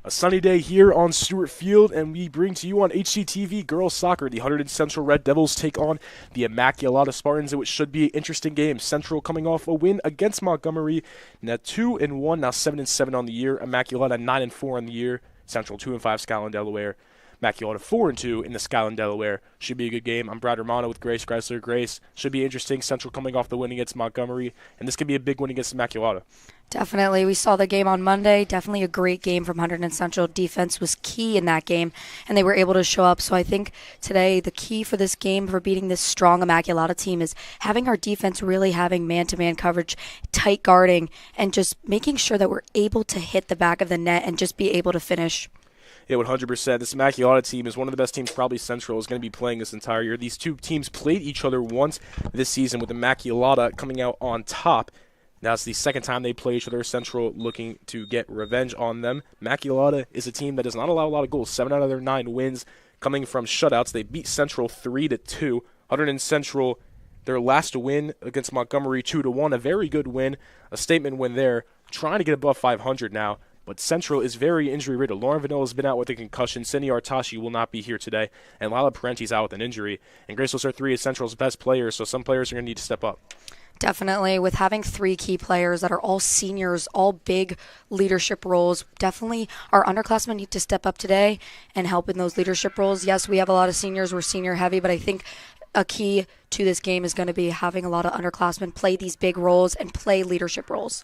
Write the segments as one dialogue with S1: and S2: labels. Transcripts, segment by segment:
S1: A sunny day here on Stewart Field, and we bring to you on HCTV Girls Soccer. The Hunterdon Central Red Devils take on the Immaculata Spartans, which should be an interesting game. Central coming off a win against Montgomery, now 2-1, now 7-7 on the year. Immaculata 9-4 on the year. Central 2-5, Scotland, Delaware. Immaculata 4-2 in the Scotland, Delaware. Should be a good game. I'm Brad Romano with Grace Chrysler. Grace, should be interesting. Central coming off the win against Montgomery, and this could be a big win against Immaculata.
S2: Definitely. We saw the game on Monday. Definitely a great game from Hunterdon Central. Defense was key in that game, and they were able to show up. So I think today the key for this game, for beating this strong Immaculata team, is having our defense really having man-to-man coverage, tight guarding, and just making sure that we're able to hit the back of the net and just be able to finish.
S1: Yeah, 100%. This Immaculata team is one of the best teams probably Central is going to be playing this entire year. These two teams played each other once this season, with Immaculata coming out on top. Now it's the second time they play each other. Central looking to get revenge on them. Immaculata is a team that does not allow a lot of goals. 7 out of their 9 wins coming from shutouts. They beat Central 3-2. Hunterdon Central, their last win against Montgomery 2-1. A very good win, a statement win there. Trying to get above 500 now. But Central is very injury-riddled. Lauren Vanilla has been out with a concussion. Cindy Artashi will not be here today. And Lila Parenti's out with an injury. And Grace Losar 3 is Central's best player, so some players are going to need to step up.
S2: Definitely. With having 3 key players that are all seniors, all big leadership roles, definitely our underclassmen need to step up today and help in those leadership roles. Yes, we have a lot of seniors. We're senior heavy, but I think a key to this game is going to be having a lot of underclassmen play these big roles and play leadership roles.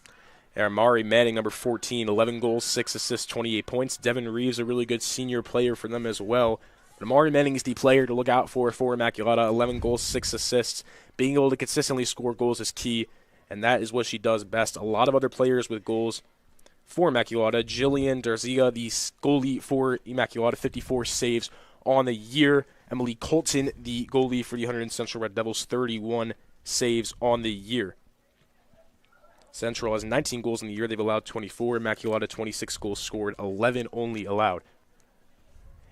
S1: Amari Manning, number 14, 11 goals, 6 assists, 28 points. Devin Reeves, a really good senior player for them as well. But Amari Manning is the player to look out for Immaculata. 11 goals, 6 assists. Being able to consistently score goals is key, and that is what she does best. A lot of other players with goals for Immaculata. Jillian Darzia, the goalie for Immaculata, 54 saves on the year. Emily Colton, the goalie for the Hunterdon Central Red Devils, 31 saves on the year. Central has 19 goals in the year. They've allowed 24. Immaculata, 26 goals scored, 11 only allowed.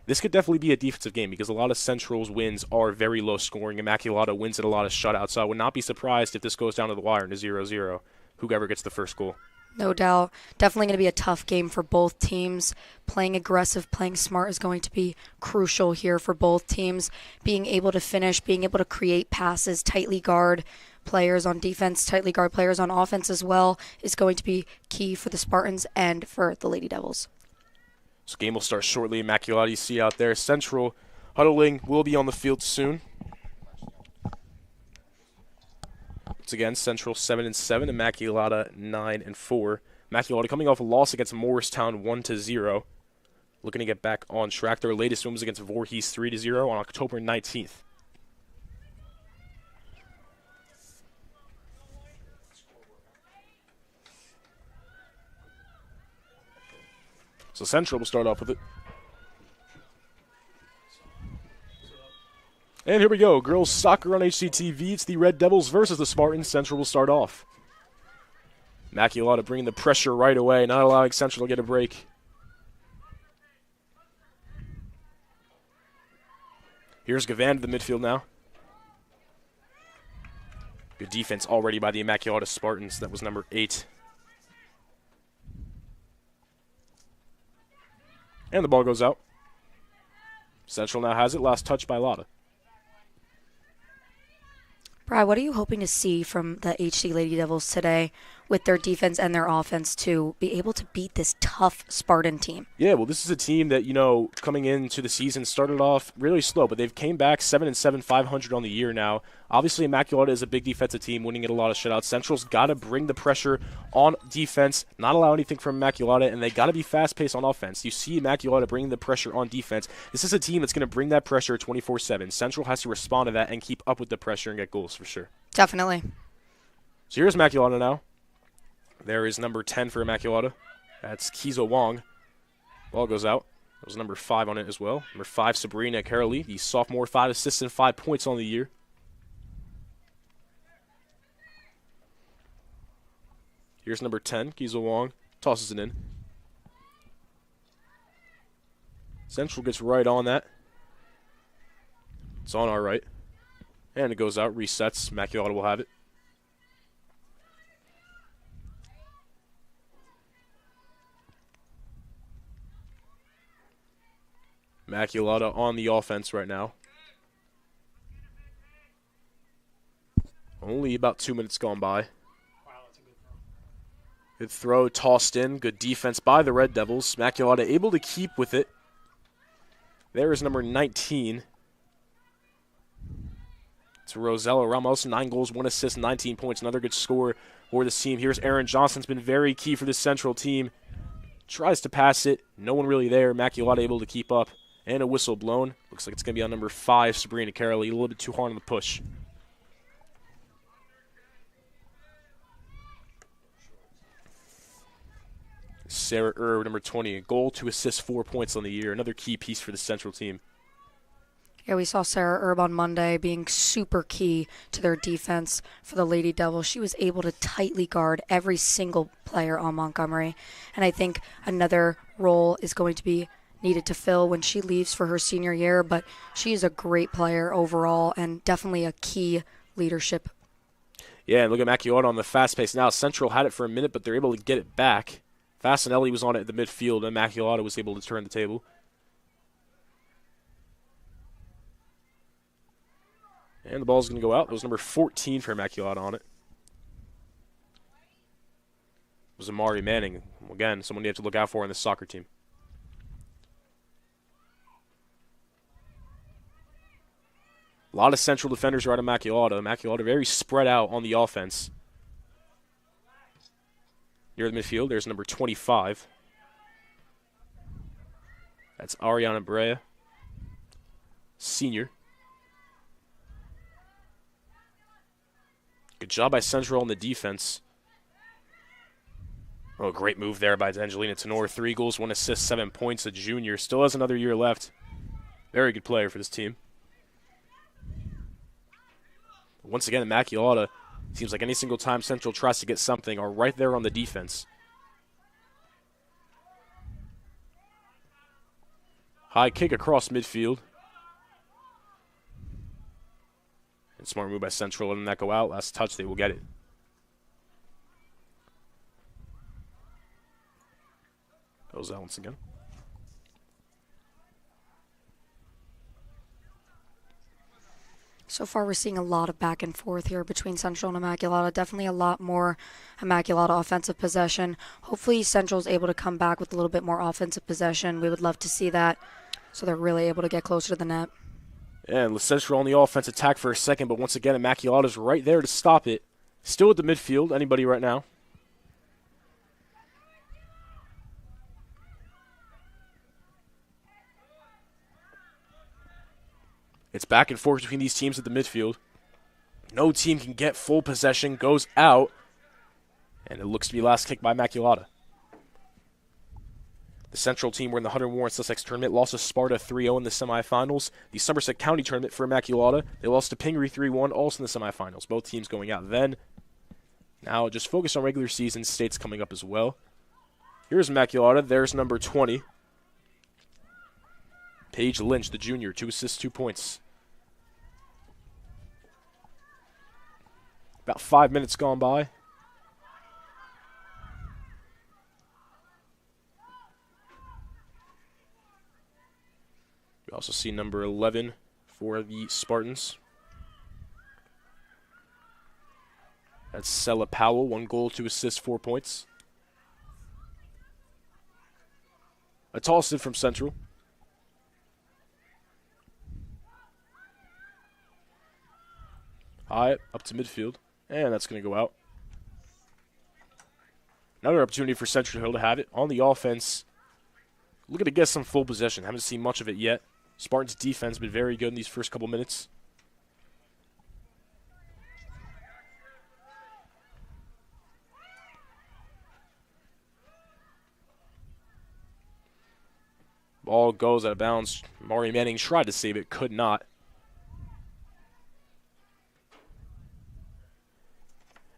S1: This could definitely be a defensive game because a lot of Central's wins are very low scoring. Immaculata wins at a lot of shutouts, so I would not be surprised if this goes down to the wire in a 0-0, whoever gets the first goal.
S2: No doubt. Definitely going to be a tough game for both teams. Playing aggressive, playing smart is going to be crucial here for both teams. Being able to finish, being able to create passes, tightly guard players on defense, tightly guard players on offense as well, is going to be key for the Spartans and for the Lady Devils.
S1: This game will start shortly. Immaculata, you see out there. Central huddling will be on the field soon. Once again, Central 7-7, Immaculata 9-4. Immaculata coming off a loss against Morristown 1-0. Looking to get back on track. Their latest win was against Voorhees 3-0 on October 19th. So Central will start off with it. And here we go. Girls soccer on HCTV. It's the Red Devils versus the Spartans. Central will start off. Immaculata bringing the pressure right away, not allowing Central to get a break. Here's Gavan to the midfield now. Good defense already by the Immaculata Spartans. That was number 8. And the ball goes out. Central now has it. Last touch by Lotta.
S2: Brad, what are you hoping to see from the HC Lady Devils today with their defense and their offense to be able to beat this tough Spartan team?
S1: Yeah, well, this is a team that, coming into the season started off really slow, but they've came back 7-7, 500 on the year now. Obviously, Immaculata is a big defensive team, winning at a lot of shutouts. Central's got to bring the pressure on defense, not allow anything from Immaculata, and they got to be fast-paced on offense. You see Immaculata bringing the pressure on defense. This is a team that's going to bring that pressure 24/7. Central has to respond to that and keep up with the pressure and get goals for sure.
S2: Definitely.
S1: So here's Immaculata now. There is number 10 for Immaculata. That's Kizo Wong. Ball goes out. There was number 5 on it as well. Number 5, Sabrina Carolee, the sophomore, 5 assists and 5 points on the year. Here's number 10, Kizo Wong. Tosses it in. Central gets right on that. It's on our right. And it goes out, resets. Immaculata will have it. Immaculata on the offense right now. Only about 2 minutes gone by. Good throw, tossed in. Good defense by the Red Devils. Immaculata able to keep with it. There is number 19. It's Rosella Ramos, 9 goals, 1 assist, 19 points. Another good score for this team. Here's Aaron Johnson's been very key for this Central team. Tries to pass it. No one really there. Immaculata able to keep up. And a whistle blown. Looks like it's going to be on number 5, Sabrina Caroli. A little bit too hard on the push. Sarah Erb, number 20, a goal, 2 assists, 4 points on the year. Another key piece for the Central team.
S2: Yeah, we saw Sarah Erb on Monday being super key to their defense for the Lady Devils. She was able to tightly guard every single player on Montgomery. And I think another role is going to be needed to fill when she leaves for her senior year. But she is a great player overall and definitely a key leadership.
S1: Yeah, and look at Immaculata on the fast pace now. Central had it for a minute, but they're able to get it back. Fasinelli was on it at the midfield, and Immaculata was able to turn the table. And the ball's going to go out. It was number 14 for Immaculata on it. It was Amari Manning. Again, someone you have to look out for in this soccer team. A lot of Central defenders are out of Immaculata. Immaculata very spread out on the offense. Near the midfield, there's number 25. That's Ariana Brea, senior. Good job by Central on the defense. Oh, great move there by Angelina Tenor. 3 goals, 1 assist, 7 points, a junior. Still has another year left. Very good player for this team. Once again, Immaculata, seems like any single time Central tries to get something, are right there on the defense. High kick across midfield. And smart move by Central, letting that go out. Last touch, they will get it. Goes that once again.
S2: So far, we're seeing a lot of back and forth here between Central and Immaculata. Definitely a lot more Immaculata offensive possession. Hopefully, Central's able to come back with a little bit more offensive possession. We would love to see that, so they're really able to get closer to the net.
S1: And Central on the offense attack for a second, but once again, Immaculata's right there to stop it. Still at the midfield. Anybody right now? It's back and forth between these teams at the midfield. No team can get full possession, goes out, and it looks to be last kick by Immaculata. The Central team were in the Hunterdon Warren Sussex tournament, lost to Sparta 3-0 in the semifinals. The Somerset County tournament for Immaculata, they lost to Pingree 3-1, also in the semifinals. Both teams going out then. Now just focus on regular season, states coming up as well. Here's Immaculata, there's number 20. Paige Lynch, the junior, 2 assists, 2 points. About 5 minutes gone by. We also see number 11 for the Spartans. That's Sella Powell, 1 goal, 2 assists, 4 points. A toss in from Central. High up to midfield, and that's going to go out. Another opportunity for Central Hill to have it on the offense. Looking to get some full possession. Haven't seen much of it yet. Spartans' defense has been very good in these first couple minutes. Ball goes out of bounds. Mari Manning tried to save it, could not.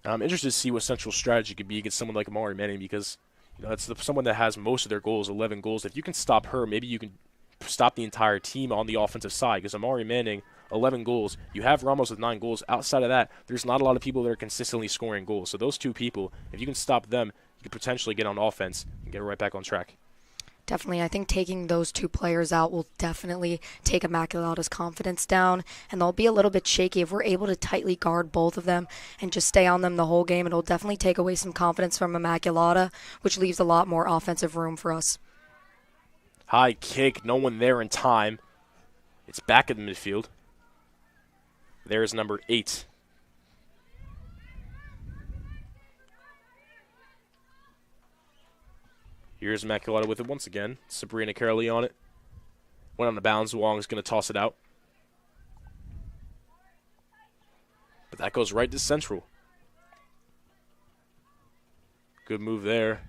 S1: I'm interested to see what Central's strategy could be against someone like Amari Manning because that's someone that has most of their goals, 11 goals. If you can stop her, maybe you can stop the entire team on the offensive side because Amari Manning, 11 goals. You have Ramos with 9 goals. Outside of that, there's not a lot of people that are consistently scoring goals. So those two people, if you can stop them, you could potentially get on offense and get right back on track.
S2: Definitely. I think taking those two players out will definitely take Immaculata's confidence down, and they'll be a little bit shaky. If we're able to tightly guard both of them and just stay on them the whole game, it'll definitely take away some confidence from Immaculata, which leaves a lot more offensive room for us.
S1: High kick, no one there in time. It's back in the midfield. There's number 8. Here's Immaculata with it once again. Sabrina Carolee on it. Went on the bounds. Wong's going to toss it out. But that goes right to Central. Good move there.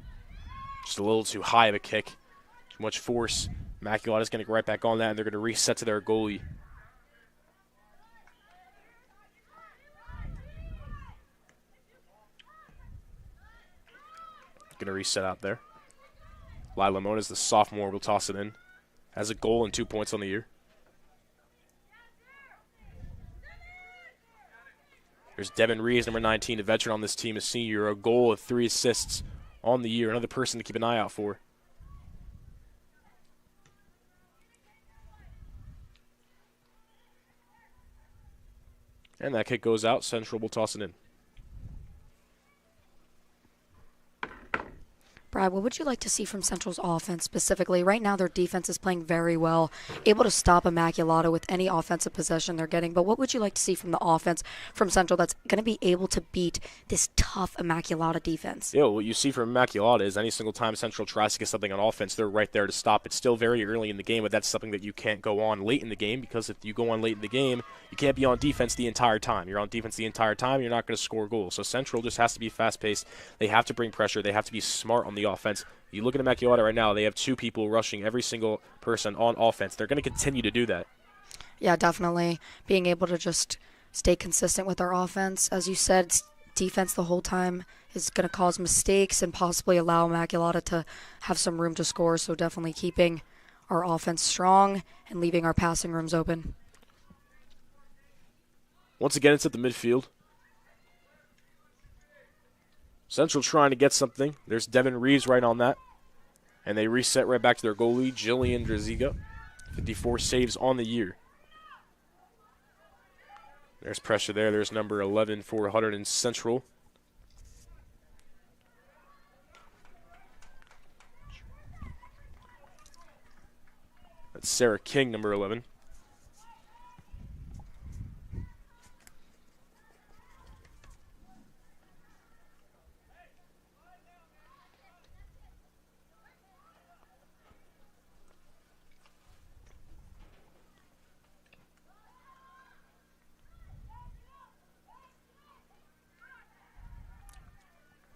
S1: Just a little too high of a kick. Too much force. Immaculata's going to go right back on that, and they're going to reset to their goalie. Going to reset out there. Lila Mona's the sophomore, will toss it in. Has a goal and 2 points on the year. There's Devin Reeves, number 19, a veteran on this team, a senior, a goal of 3 assists on the year. Another person to keep an eye out for. And that kick goes out. Central will toss it in.
S2: Brad, what would you like to see from Central's offense specifically? Right now, their defense is playing very well, able to stop Immaculata with any offensive possession they're getting. But what would you like to see from the offense from Central that's going to be able to beat this tough Immaculata defense?
S1: Yeah, what you see from Immaculata is any single time Central tries to get something on offense, they're right there to stop. It's still very early in the game, but that's something that you can't go on late in the game, because if you go on late in the game, you can't be on defense the entire time. You're on defense the entire time, you're not going to score goals. So Central just has to be fast-paced. They have to bring pressure. They have to be smart on the offense. You look at Immaculata right now, they have 2 people rushing every single person on offense. They're going to continue to do that.
S2: Yeah, definitely. Being able to just stay consistent with our offense. As you said, defense the whole time is going to cause mistakes and possibly allow Immaculata to have some room to score. So definitely keeping our offense strong and leaving our passing rooms open.
S1: Once again, it's at the midfield. Central trying to get something. There's Devin Reeves right on that. And they reset right back to their goalie, Jillian Draziga. 54 saves on the year. There's pressure there. There's number 11 for Hunterdon Central. That's Sarah King, number 11.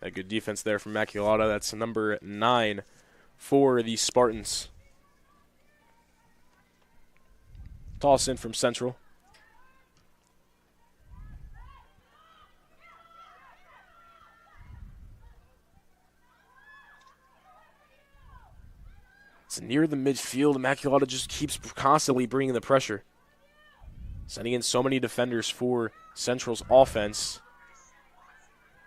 S1: A good defense there from Immaculata. That's number 9 for the Spartans. Toss in from Central. It's near the midfield. Immaculata just keeps constantly bringing the pressure. Sending in so many defenders for Central's offense.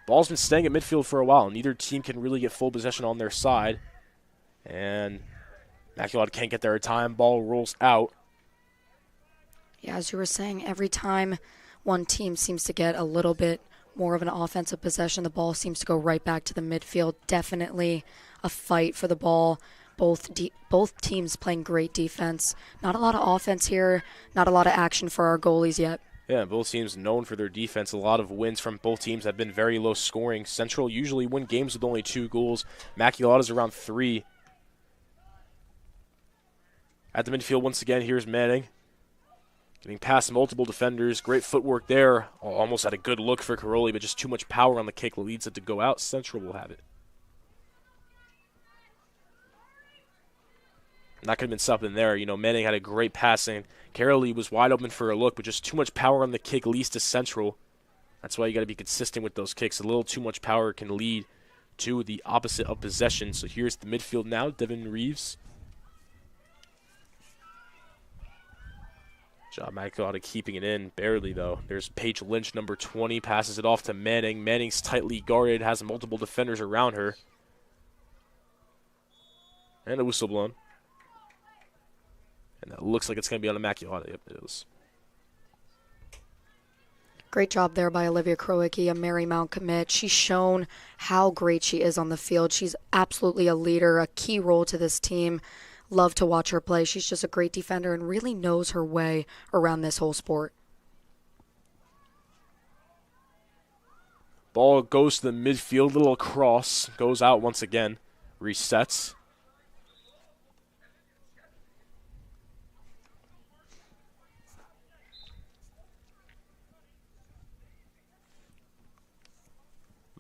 S1: Ball's been staying at midfield for a while. Neither team can really get full possession on their side. And Immaculata can't get there in time. Ball rolls out.
S2: Yeah, as you were saying, every time one team seems to get a little bit more of an offensive possession, the ball seems to go right back to the midfield. Definitely a fight for the ball. Both teams playing great defense. Not a lot of offense here. Not a lot of action for our goalies yet.
S1: Yeah, both teams known for their defense. A lot of wins from both teams have been very low scoring. Central usually win games with only 2 goals. Immaculata's around 3. At the midfield once again, here's Manning. Getting past multiple defenders. Great footwork there. Almost had a good look for Caroli, but just too much power on the kick leads it to go out. Central will have it. That could have been something there. You know, Manning had a great passing. Caroli was wide open for a look, but just too much power on the kick leads to Central. That's why you got to be consistent with those kicks. A little too much power can lead to the opposite of possession. So here's the midfield now. Devin Reeves. Job Immaculata keeping it in. Barely, though. There's Paige Lynch, number 20. Passes it off to Manning. Manning's tightly guarded. Has multiple defenders around her. And a whistle blown. And that looks like it's going to be on Immaculata. Yep, it is.
S2: Great job there by Olivia Krowicki, a Marymount commit. She's shown how great she is on the field. She's absolutely a leader, a key role to this team. Love to watch her play. She's just a great defender and really knows her way around this whole sport.
S1: Ball goes to the midfield, little cross, goes out once again, resets.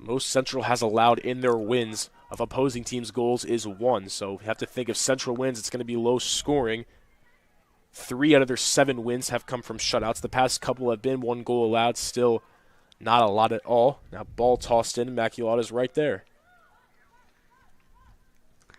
S1: Most Central has allowed in their wins of opposing teams' goals is 1. So you have to think if Central wins, it's going to be low scoring. 3 out of their 7 wins have come from shutouts. The past couple have been 1 goal allowed, still not a lot at all. Now ball tossed in, Immaculata's right there.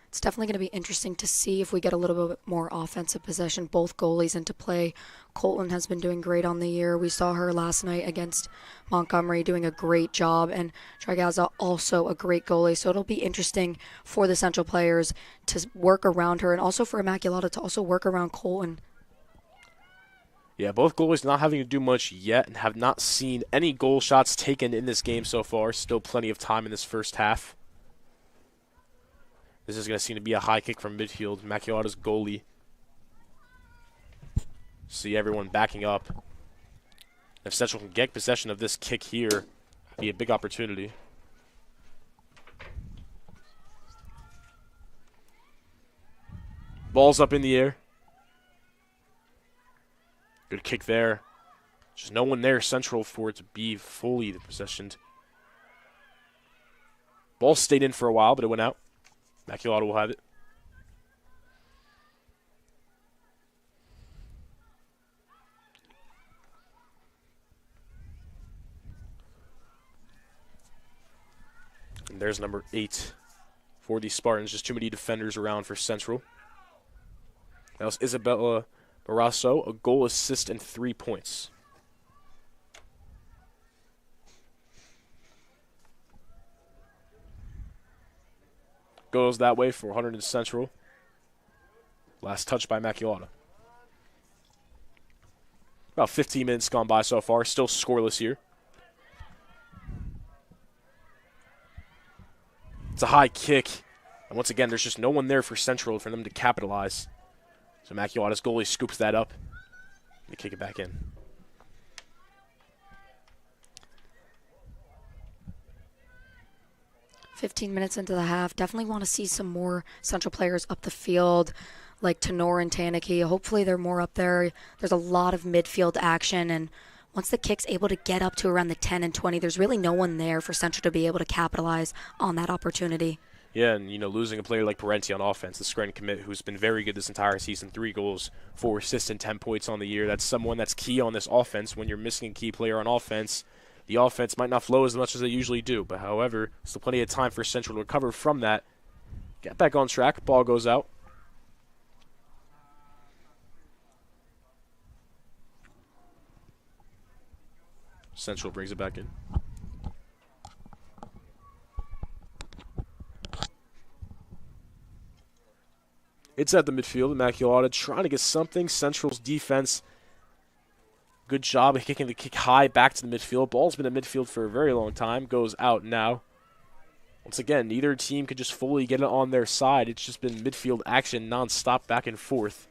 S2: It's definitely going to be interesting to see if we get a little bit more offensive possession, both goalies into play. Colton has been doing great on the year. We saw her last night against Montgomery doing a great job, and Dragaza also a great goalie. So it'll be interesting for the Central players to work around her and also for Immaculata to also work around Colton.
S1: Yeah, both goalies not having to do much yet and have not seen any goal shots taken in this game so far. Still plenty of time in this first half. This is going to seem to be a high kick from midfield. Immaculata's goalie. See everyone backing up. If Central can get possession of this kick here, it'd be a big opportunity. Ball's up in the air. Good kick there. Just no one there Central for it to be fully possessioned. Ball stayed in for a while, but it went out. Immaculata will have it. And there's number 8 for the Spartans. Just too many defenders around for Central. That was Isabella Barrasso, a goal, assist, and 3 points. Goes that way for Hunterdon Central. Last touch by Immaculata. About 15 minutes gone by so far. Still scoreless here. It's a high kick. And once again, there's just no one there for Central for them to capitalize. So Immaculata's goalie scoops that up. They kick it back in.
S2: .15 minutes into the half. Definitely want to see some more Central players up the field, like Tenor and Tanaki. Hopefully they're more up there. There's a lot of midfield action, and once the kick's able to get up to around the 10 and 20, there's really no one there for Central to be able to capitalize on that opportunity.
S1: Yeah, and losing a player like Parenti on offense, the Scranton commit, who's been very good this entire season, 3 goals, 4 assists, and 10 points on the year. That's someone that's key on this offense. When you're missing a key player on offense, the offense might not flow as much as they usually do. But however, still plenty of time for Central to recover from that. Get back on track. Ball goes out. Central brings it back in. It's at the midfield. Immaculata trying to get something. Central's defense, good job of kicking the kick high back to the midfield. Ball's been in midfield for a very long time. Goes out now. Once again, neither team could just fully get it on their side. It's just been midfield action nonstop back and forth.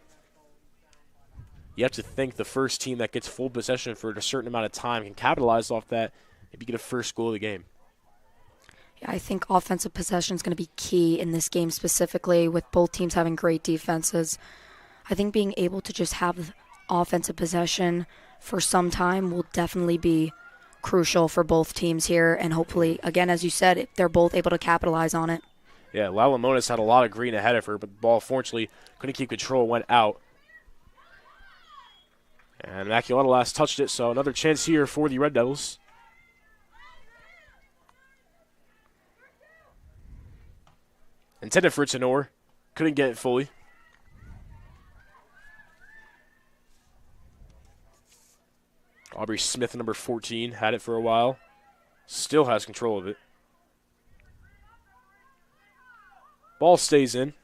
S1: You have to think the first team that gets full possession for a certain amount of time can capitalize off that, maybe get a first goal of the game.
S2: Yeah, I think offensive possession is going to be key in this game specifically, with both teams having great defenses. I think being able to just have offensive possession for some time will definitely be crucial for both teams here, and hopefully, again, as you said, they're both able to capitalize on it.
S1: Yeah, Lala Monas had a lot of green ahead of her, but the ball fortunately couldn't keep control, went out. And Immaculata last touched it, so another chance here for the Red Devils. Intended for Tenor. Couldn't get it fully. Aubrey Smith, number 14, had it for a while. Still has control of it. Ball stays in.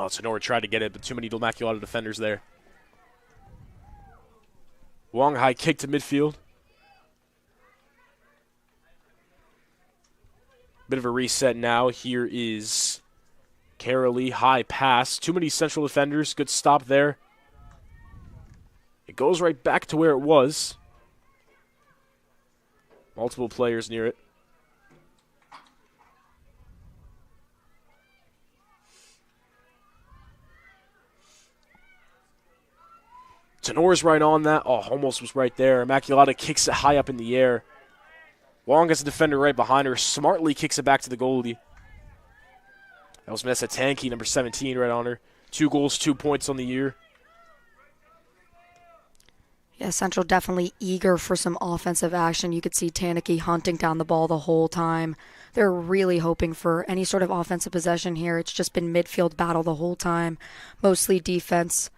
S1: Tenor tried to get it, but too many Immaculata defenders there. Wong high kick to midfield. Bit of a reset now. Here is Carolee, high pass. Too many central defenders. Good stop there. It goes right back to where it was. Multiple players near it. Tenor's right on that. Oh, almost was right there. Immaculata kicks it high up in the air. Wong has a defender right behind her. Smartly kicks it back to the goalie. That was Vanessa Tanky, number 17, right on her. 2 goals, 2 points on the year.
S2: Yeah, Central definitely eager for some offensive action. You could see Taniki hunting down the ball the whole time. They're really hoping for any sort of offensive possession here. It's just been midfield battle the whole time, mostly defense.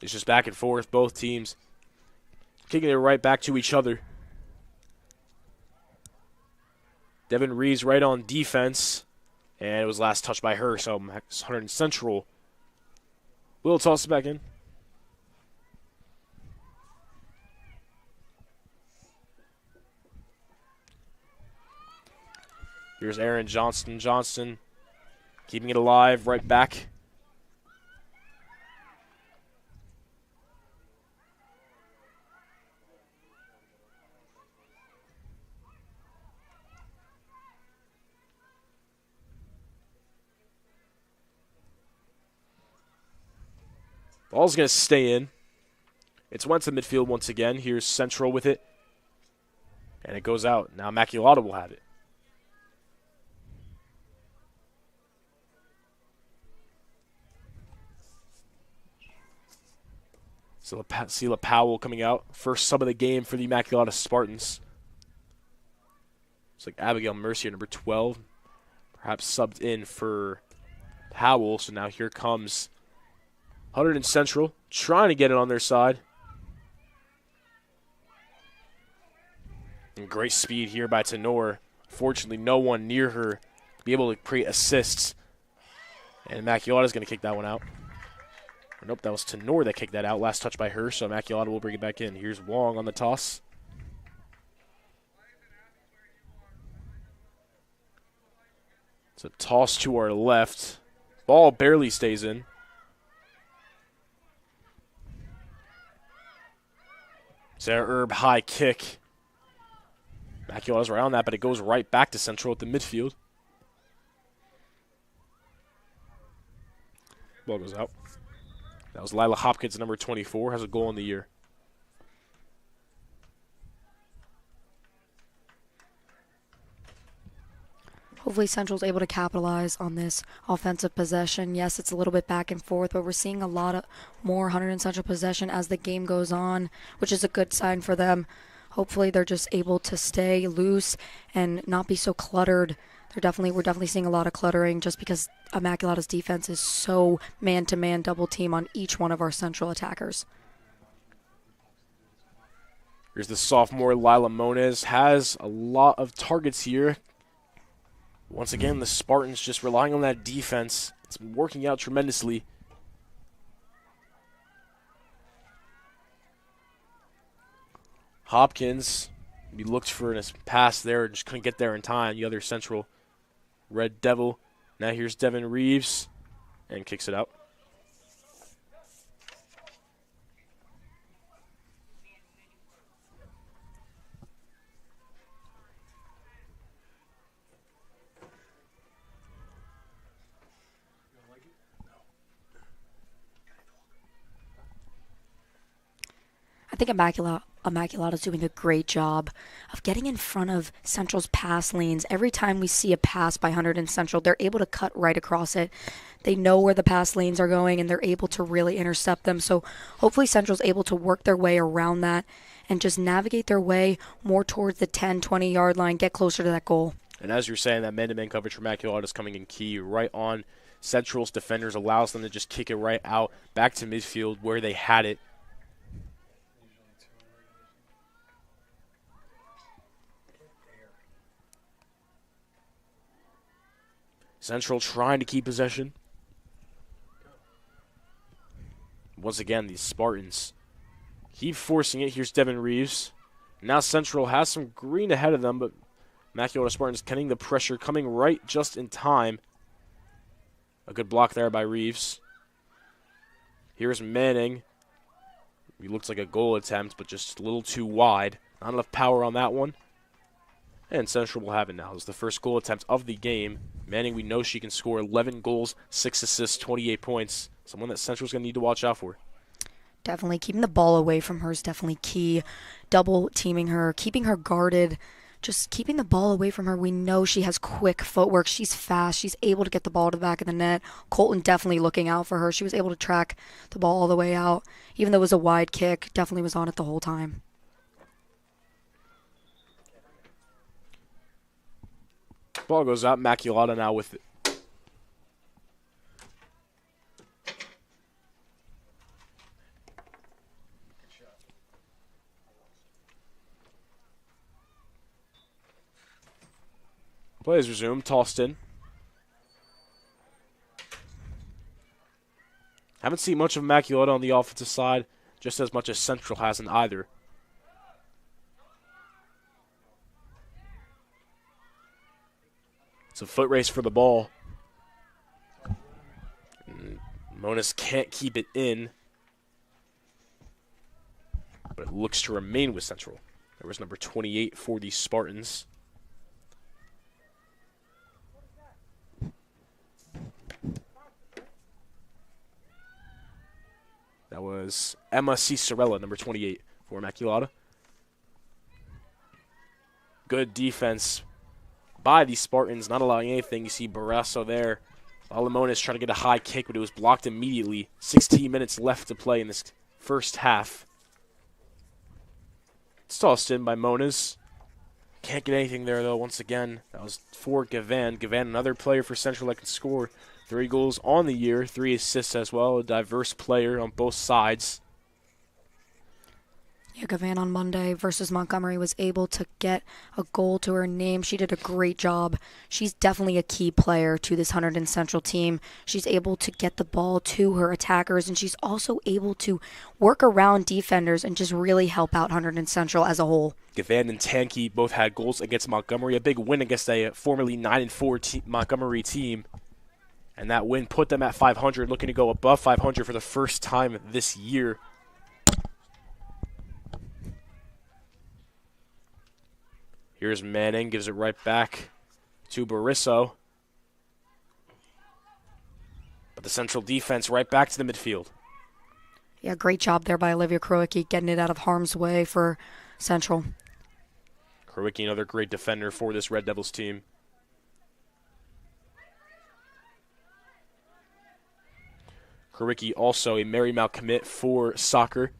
S1: It's just back and forth, both teams kicking it right back to each other. Devin Reeves right on defense, and it was last touched by her, so Hunterdon Central will toss it back in. Here's Aaron Johnston. Johnston keeping it alive, right back. Ball's going to stay in. It's went to midfield once again. Here's Central with it. And it goes out. Now Immaculata will have it. So Sela Powell coming out. First sub of the game for the Immaculata Spartans. It's like Abigail Mercier, number 12. Perhaps subbed in for Powell. So now here comes Hunterdon Central, trying to get it on their side. And great speed here by Tenor. Fortunately, no one near her to be able to create assists. And Immaculata's going to kick that one out. Or nope, that was Tenor that kicked that out. Last touch by her, so Immaculata will bring it back in. Here's Wong on the toss. It's a toss to our left. Ball barely stays in. Sarah Erb, high kick. Immaculata's right on that, but it goes right back to Central at the midfield. Ball goes out. That was Lila Hopkins, number 24, has a goal in the year.
S2: Hopefully Central's able to capitalize on this offensive possession. Yes, it's a little bit back and forth, but we're seeing a lot of more Hunterdon Central possession as the game goes on, which is a good sign for them. Hopefully they're just able to stay loose and not be so cluttered. We're definitely seeing a lot of cluttering just because Immaculata's defense is so man-to-man double team on each one of our Central attackers.
S1: Here's the sophomore Lila Moniz. Has a lot of targets here. Once again, the Spartans just relying on that defense. It's been working out tremendously. Hopkins, we looked for a pass there, just couldn't get there in time. The other Central Red Devil. Now here's Devin Reeves, and kicks it out.
S2: I think Immaculata's doing a great job of getting in front of Central's pass lanes. Every time we see a pass by Hunterdon Central, they're able to cut right across it. They know where the pass lanes are going, and they're able to really intercept them. So hopefully Central's able to work their way around that and just navigate their way more towards the 10, 20-yard line, get closer to that goal.
S1: And as you're saying, that man-to-man coverage for Immaculata is coming in key right on Central's defenders, allows them to just kick it right out back to midfield where they had it. Central trying to keep possession. Once again, these Spartans keep forcing it. Here's Devin Reeves. Now Central has some green ahead of them, but Immaculata Spartans getting the pressure, coming right just in time. A good block there by Reeves. Here's Manning. He looks like a goal attempt, but just a little too wide. Not enough power on that one. And Central will have it now. It's the first goal attempt of the game. Manning, we know she can score 11 goals, 6 assists, 28 points. Someone that Central's going to need to watch out for.
S2: Definitely keeping the ball away from her is definitely key. Double teaming her, keeping her guarded, just keeping the ball away from her. We know she has quick footwork. She's fast. She's able to get the ball to the back of the net. Colton definitely looking out for her. She was able to track the ball all the way out. Even though it was a wide kick, definitely was on it the whole time.
S1: Ball goes out. Immaculata now with it. Play is resumed. Tossed in. Haven't seen much of Immaculata on the offensive side, just as much as Central hasn't either. It's a foot race for the ball. Monas can't keep it in, but it looks to remain with Central. There was number 28 for the Spartans. That was Emma Cicerella, number 28 for Immaculata. Good defense by the Spartans, not allowing anything. You see Barrasso there. Alamona is trying to get a high kick, but it was blocked immediately. 16 minutes left to play in this first half. It's tossed in by Monas. Can't get anything there, though, once again. That was for Gavan. Gavan, another player for Central that can score 3 goals on the year, 3 assists as well. A diverse player on both sides.
S2: Yeah, Gavan on Monday versus Montgomery was able to get a goal to her name. She did a great job. She's definitely a key player to this Hunterdon Central team. She's able to get the ball to her attackers, and she's also able to work around defenders and just really help out Hunterdon Central as a whole.
S1: Gavan and Tanky both had goals against Montgomery. A big win against a formerly 9-4 Montgomery team. And that win put them at 500, looking to go above 500 for the first time this year. Here's Manning, gives it right back to Barrasso. But the Central defense right back to the midfield.
S2: Yeah, great job there by Olivia Krowicki, getting it out of harm's way for Central.
S1: Krowicki, another great defender for this Red Devils team. Krowicki also a Marymount commit for soccer.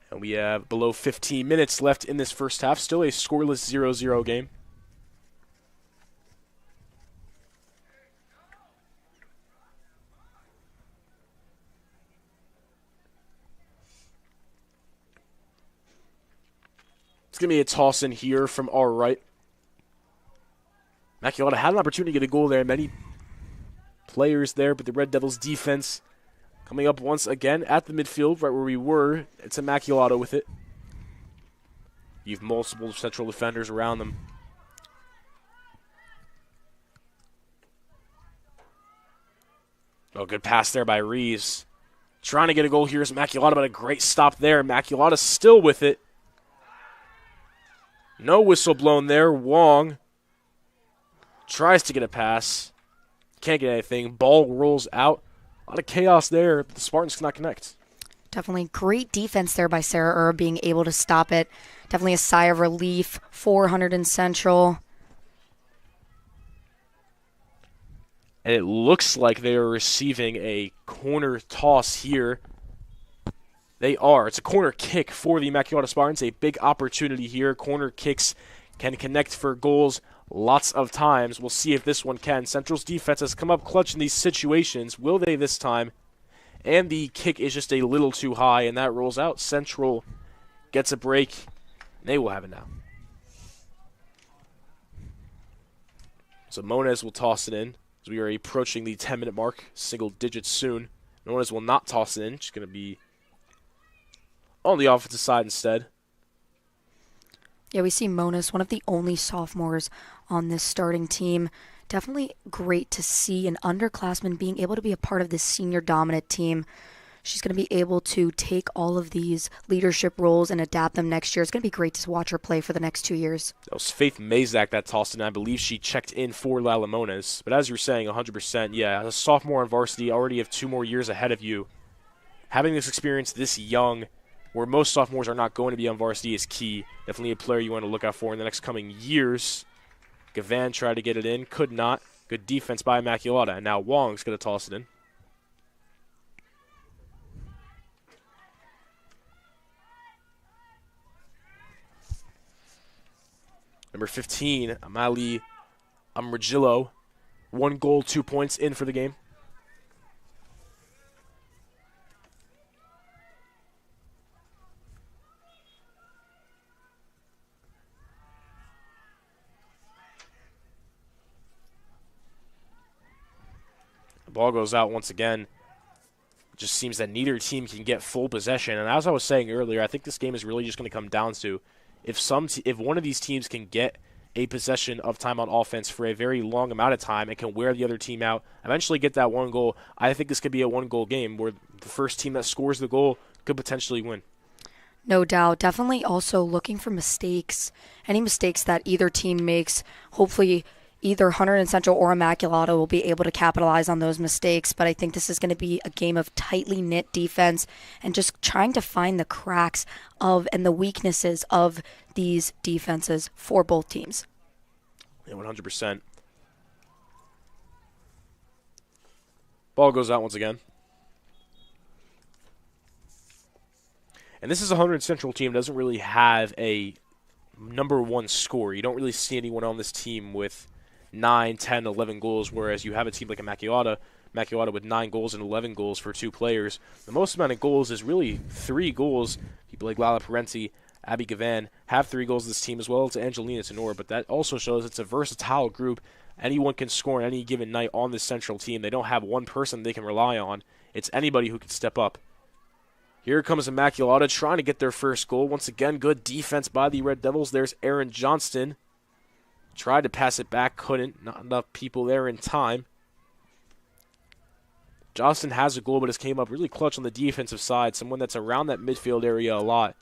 S1: And we have below 15 minutes left in this first half. Still a scoreless 0-0 game. It's going to be a toss in here from our right. Immaculata had an opportunity to get a goal there. Many players there, but the Red Devils defense coming up once again at the midfield, right where we were. It's Immaculata with it. You have multiple Central defenders around them. Oh, good pass there by Reeves. Trying to get a goal here is Immaculata, but a great stop there. Immaculata still with it. No whistle blown there. Wong tries to get a pass. Can't get anything. Ball rolls out. A lot of chaos there, but the Spartans cannot connect.
S2: Definitely great defense there by Sarah being able to stop it. Definitely a sigh of relief for Hunterdon Central.
S1: And it looks like they are receiving a corner toss here. They are. It's a corner kick for the Immaculata Spartans. A big opportunity here. Corner kicks can connect for goals lots of times. We'll see if this one can. Central's defense has come up clutch in these situations. Will they this time? And the kick is just a little too high, and that rolls out. Central gets a break. They will have it now. So Moniz will toss it in as we are approaching the 10-minute mark, single digits soon. Moniz will not toss it in. She's going to be on the offensive side instead.
S2: Yeah, we see Moniz, one of the only sophomores on this starting team. Definitely great to see an underclassman being able to be a part of this senior dominant team. She's going to be able to take all of these leadership roles and adapt them next year. It's going to be great to watch her play for the next 2 years.
S1: That was Faith Mazak that tossed in. I believe she checked in for Lila Moniz. But as you're saying, 100%, yeah, as a sophomore on varsity, already have 2 more years ahead of you. Having this experience this young, where most sophomores are not going to be on varsity, is key. Definitely a player you want to look out for in the next coming years. Gavan tried to get it in, could not. Good defense by Immaculata. And now Wong's going to toss it in. Number 15, Amali Amragillo. 1 goal, 2 points in for the game. The ball goes out once again. It just seems that neither team can get full possession. And as I was saying earlier, I think this game is really just going to come down to if one of these teams can get a possession of time on offense for a very long amount of time and can wear the other team out, eventually get that 1 goal, I think this could be a 1-goal game where the first team that scores the goal could potentially win.
S2: No doubt. Definitely also looking for mistakes. Any mistakes that either team makes, hopefully either Hunterdon Central or Immaculata will be able to capitalize on those mistakes. But I think this is going to be a game of tightly knit defense and just trying to find the cracks of and the weaknesses of these defenses for both teams.
S1: Yeah, 100%. Ball goes out once again. And this is a Hunterdon Central team that doesn't really have a number 1 scorer. You don't really see anyone on this team with 9, 10, 11 goals, whereas you have a team like Immaculata with 9 goals and 11 goals for 2 players. The most amount of goals is really 3 goals. People like Lala Parenti, Abby Gavan have 3 goals in this team, as well as Angelina Tenor, but that also shows it's a versatile group. Anyone can score on any given night on this Central team. They don't have one person they can rely on. It's anybody who can step up. Here comes Immaculata trying to get their first goal. Once again, good defense by the Red Devils. There's Aaron Johnston. Tried to pass it back, couldn't. Not enough people there in time. Johnston has a goal, but has came up really clutch on the defensive side. Someone that's around that midfield area a lot.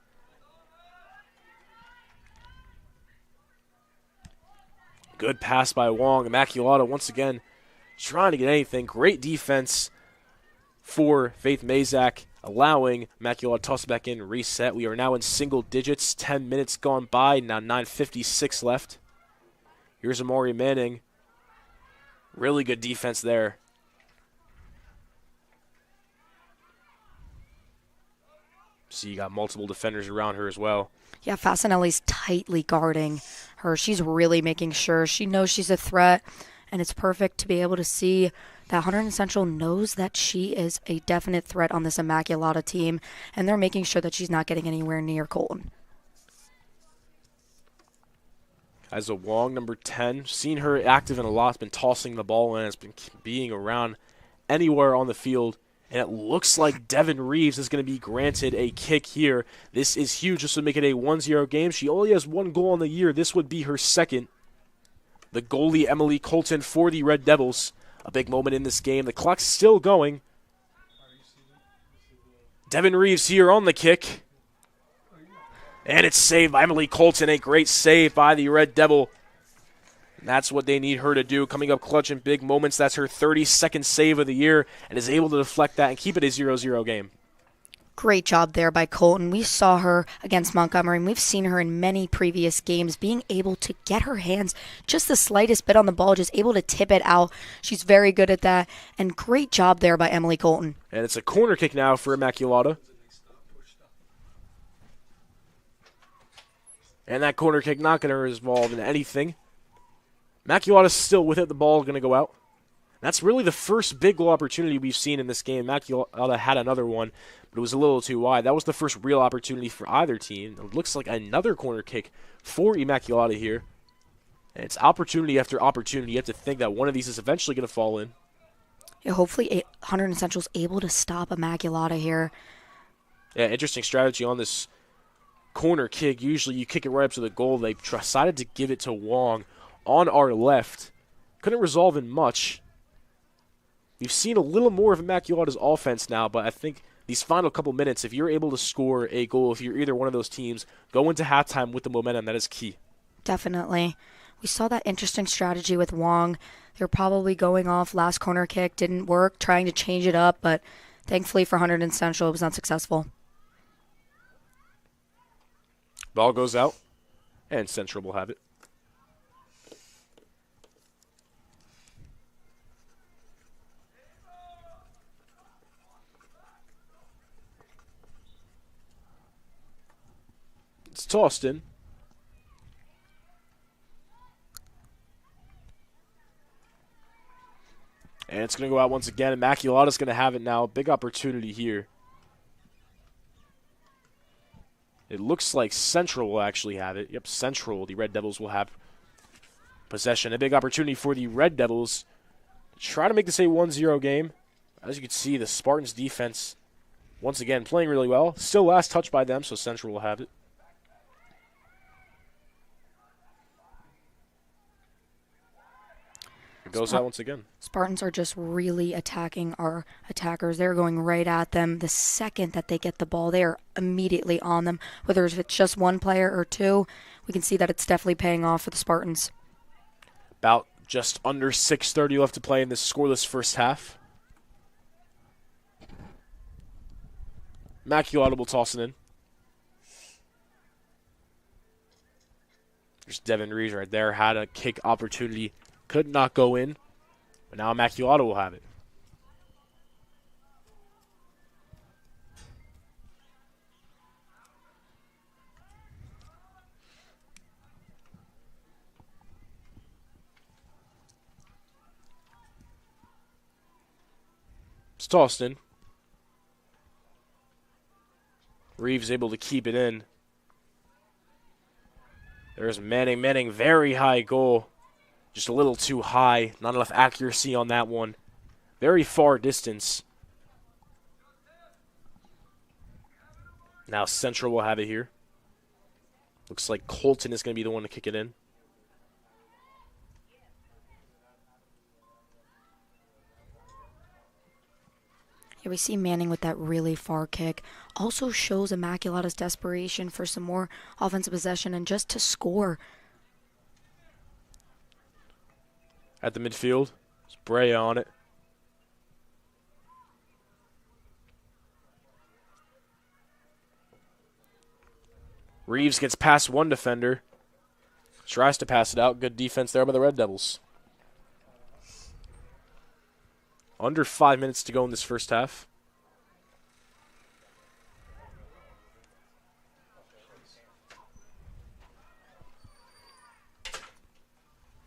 S1: Good pass by Wong. Immaculata once again trying to get anything. Great defense for Faith Mazak, allowing Immaculata to toss it back in, reset. We are now in single digits. 10 minutes gone by. Now 9:56 left. Here's Amari Manning. Really good defense there. So you got multiple defenders around her as well.
S2: Yeah, Fasanelli's tightly guarding her. She's really making sure she knows she's a threat, and it's perfect to be able to see that Hunterdon Central knows that she is a definite threat on this Immaculata team, and they're making sure that she's not getting anywhere near Colton.
S1: As a Wong, number 10, seen her active in a lot, has been tossing the ball in, has been being around anywhere on the field, and it looks like Devin Reeves is going to be granted a kick here. This is huge. This would make it a 1-0 game. She only has 1 goal on the year. This would be her second. The goalie, Emily Colton, for the Red Devils. A big moment in this game. The clock's still going. Devin Reeves here on the kick. And it's saved by Emily Colton. A great save by the Red Devil. And that's what they need her to do. Coming up clutch in big moments. That's her 32nd save of the year. And is able to deflect that and keep it a 0-0 game.
S2: Great job there by Colton. We saw her against Montgomery, and we've seen her in many previous games being able to get her hands just the slightest bit on the ball, just able to tip it out. She's very good at that, and great job there by Emily Colton. And
S1: it's a corner kick now for Immaculata. And that corner kick not going to resolve into anything. Immaculata's still with it. The ball going to go out. That's really the first big goal opportunity we've seen in this game. Immaculata had another one, but it was a little too wide. That was the first real opportunity for either team. It looks like another corner kick for Immaculata here. And it's opportunity after opportunity. You have to think that one of these is eventually going to fall in.
S2: Yeah, hopefully Hunterdon Central's able to stop Immaculata here.
S1: Yeah, interesting strategy on this corner kick. Usually you kick it right up to the goal. They decided to give it to Wong on our left. Couldn't resolve in much. We've seen a little more of Immaculata's offense now, but I think these final couple minutes, if you're able to score a goal, if you're either one of those teams, go into halftime with the momentum. That is key.
S2: Definitely. We saw that interesting strategy with Wong. They were probably going off last corner kick, didn't work, trying to change it up, but thankfully for Hunterdon Central, it was not successful.
S1: Ball goes out, and Central will have it. It's tossed in. And it's going to go out once again. Immaculata's going to have it now. Big opportunity here. It looks like Central will actually have it. Yep, Central, the Red Devils, will have possession. A big opportunity for the Red Devils to try to make this a 1-0 game. As you can see, the Spartans' defense, once again, playing really well. Still last touch by them, so Central will have it. It goes out once again.
S2: Spartans are just really attacking our attackers. They're going right at them. The second that they get the ball, they are immediately on them. Whether it's just one player or two, we can see that it's definitely paying off for the Spartans.
S1: About just under 6:30 left to play in this scoreless first half. Immaculata will toss it in. There's Devin Reeves right there. Had a kick opportunity. Could not go in. But now Immaculata will have it. It's tossed in. Reeves able to keep it in. There's Manning. Manning, very high goal. Just a little too high. Not enough accuracy on that one. Very far distance. Now Central will have it here. Looks like Colton is going to be the one to kick it in.
S2: Yeah, we see Manning with that really far kick. Also shows Immaculata's desperation for some more offensive possession and just to score.
S1: At the midfield. There's Brea on it. Reeves gets past one defender. Tries to pass it out. Good defense there by the Red Devils. Under 5 minutes to go in this first half.
S3: Did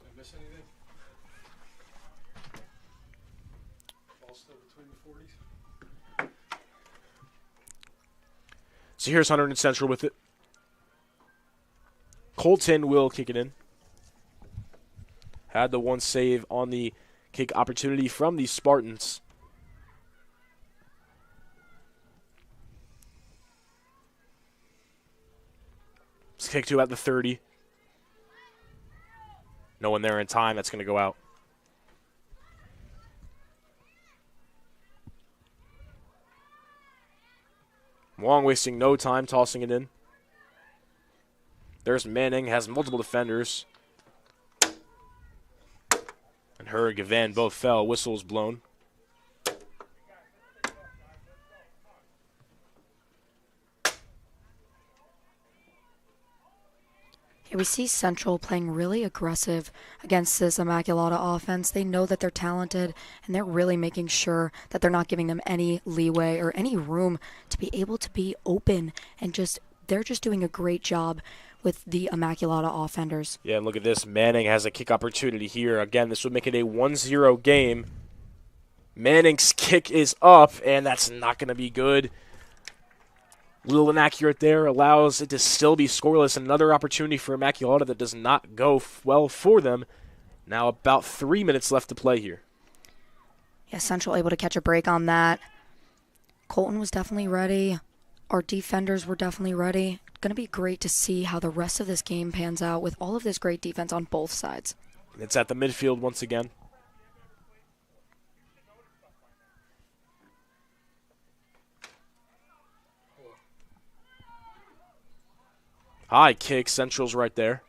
S3: I miss anything? Ball still between the 40s.
S1: So here's Hunterdon Central with it. Colton will kick it in. Had the one save on the kick opportunity from the Spartans. It's kick two at the 30. No one there in time. That's going to go out. Wong wasting no time tossing it in. There's Manning, has multiple defenders. And her and Gavan both fell. Whistle's blown.
S2: Here we see Central playing really aggressive against this Immaculata offense. They know that they're talented, and they're really making sure that they're not giving them any leeway or any room to be able to be open, and they're just doing a great job with the Immaculata offenders.
S1: Yeah, and look at this. Manning has a kick opportunity here. Again, this would make it a 1-0 game. Manning's kick is up, and that's not going to be good. little inaccurate there, allows it to still be scoreless. Another opportunity for Immaculata that does not go well for them. Now about 3 minutes left to play here.
S2: Yeah, Central able to catch a break on that. Colton was definitely ready. Our defenders were definitely ready. Going to be great to see how the rest of this game pans out with all of this great defense on both sides.
S1: It's at the midfield once again. High kick, Central's right there.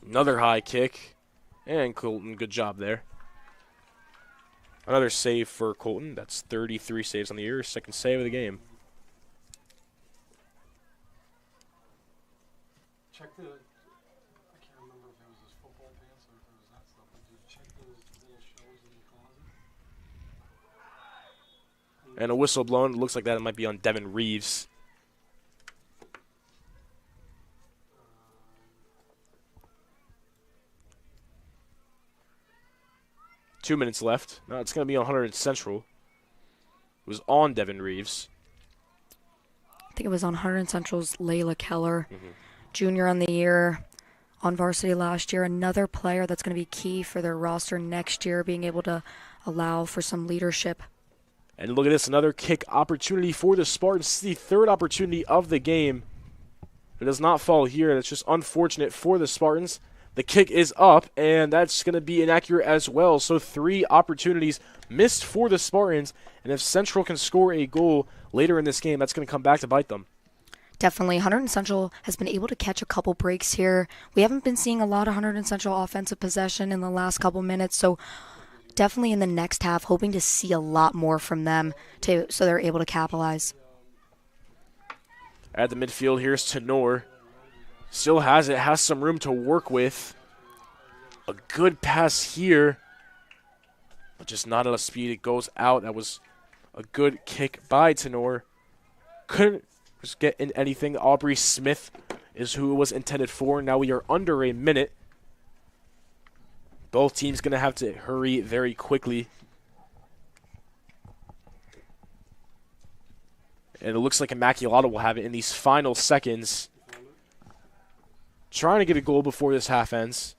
S1: Another high kick. And Colton, good job there. Another save for Colton. That's 33 saves on the year. Second save of the game.
S3: Check the. I can't remember if it was his football pants or if it was that stuff. But did you check those little shells in the closet?
S1: And a whistle blown. It looks like that might be on Devin Reeves. Two minutes left. No, it's going to be on Hunterdon Central. It was on Devin Reeves.
S2: I think it was on Hunterdon Central's Layla Keller, junior on the year, on varsity last year. Another player that's going to be key for their roster next year, being able to allow for some leadership.
S1: And look at this, another kick opportunity for the Spartans. This is the third opportunity of the game. It does not fall here. That's just unfortunate for the Spartans. The kick is up, and that's going to be inaccurate as well. So 3 opportunities missed for the Spartans. And if Central can score a goal later in this game, that's going to come back to bite them.
S2: Definitely. Hunterdon Central has been able to catch a couple breaks here. We haven't been seeing a lot of Hunterdon Central offensive possession in the last couple minutes, so definitely in the next half, hoping to see a lot more from them so they're able to capitalize.
S1: At the midfield, here's Tenor. Still has it, has some room to work with. A good pass here, but just not enough speed. It goes out. That was a good kick by Tenor. Couldn't just get in anything. Aubrey Smith is who it was intended for. Now we are under a minute. Both teams going to have to hurry very quickly. And it looks like Immaculata will have it in these final seconds. Trying to get a goal before this half ends.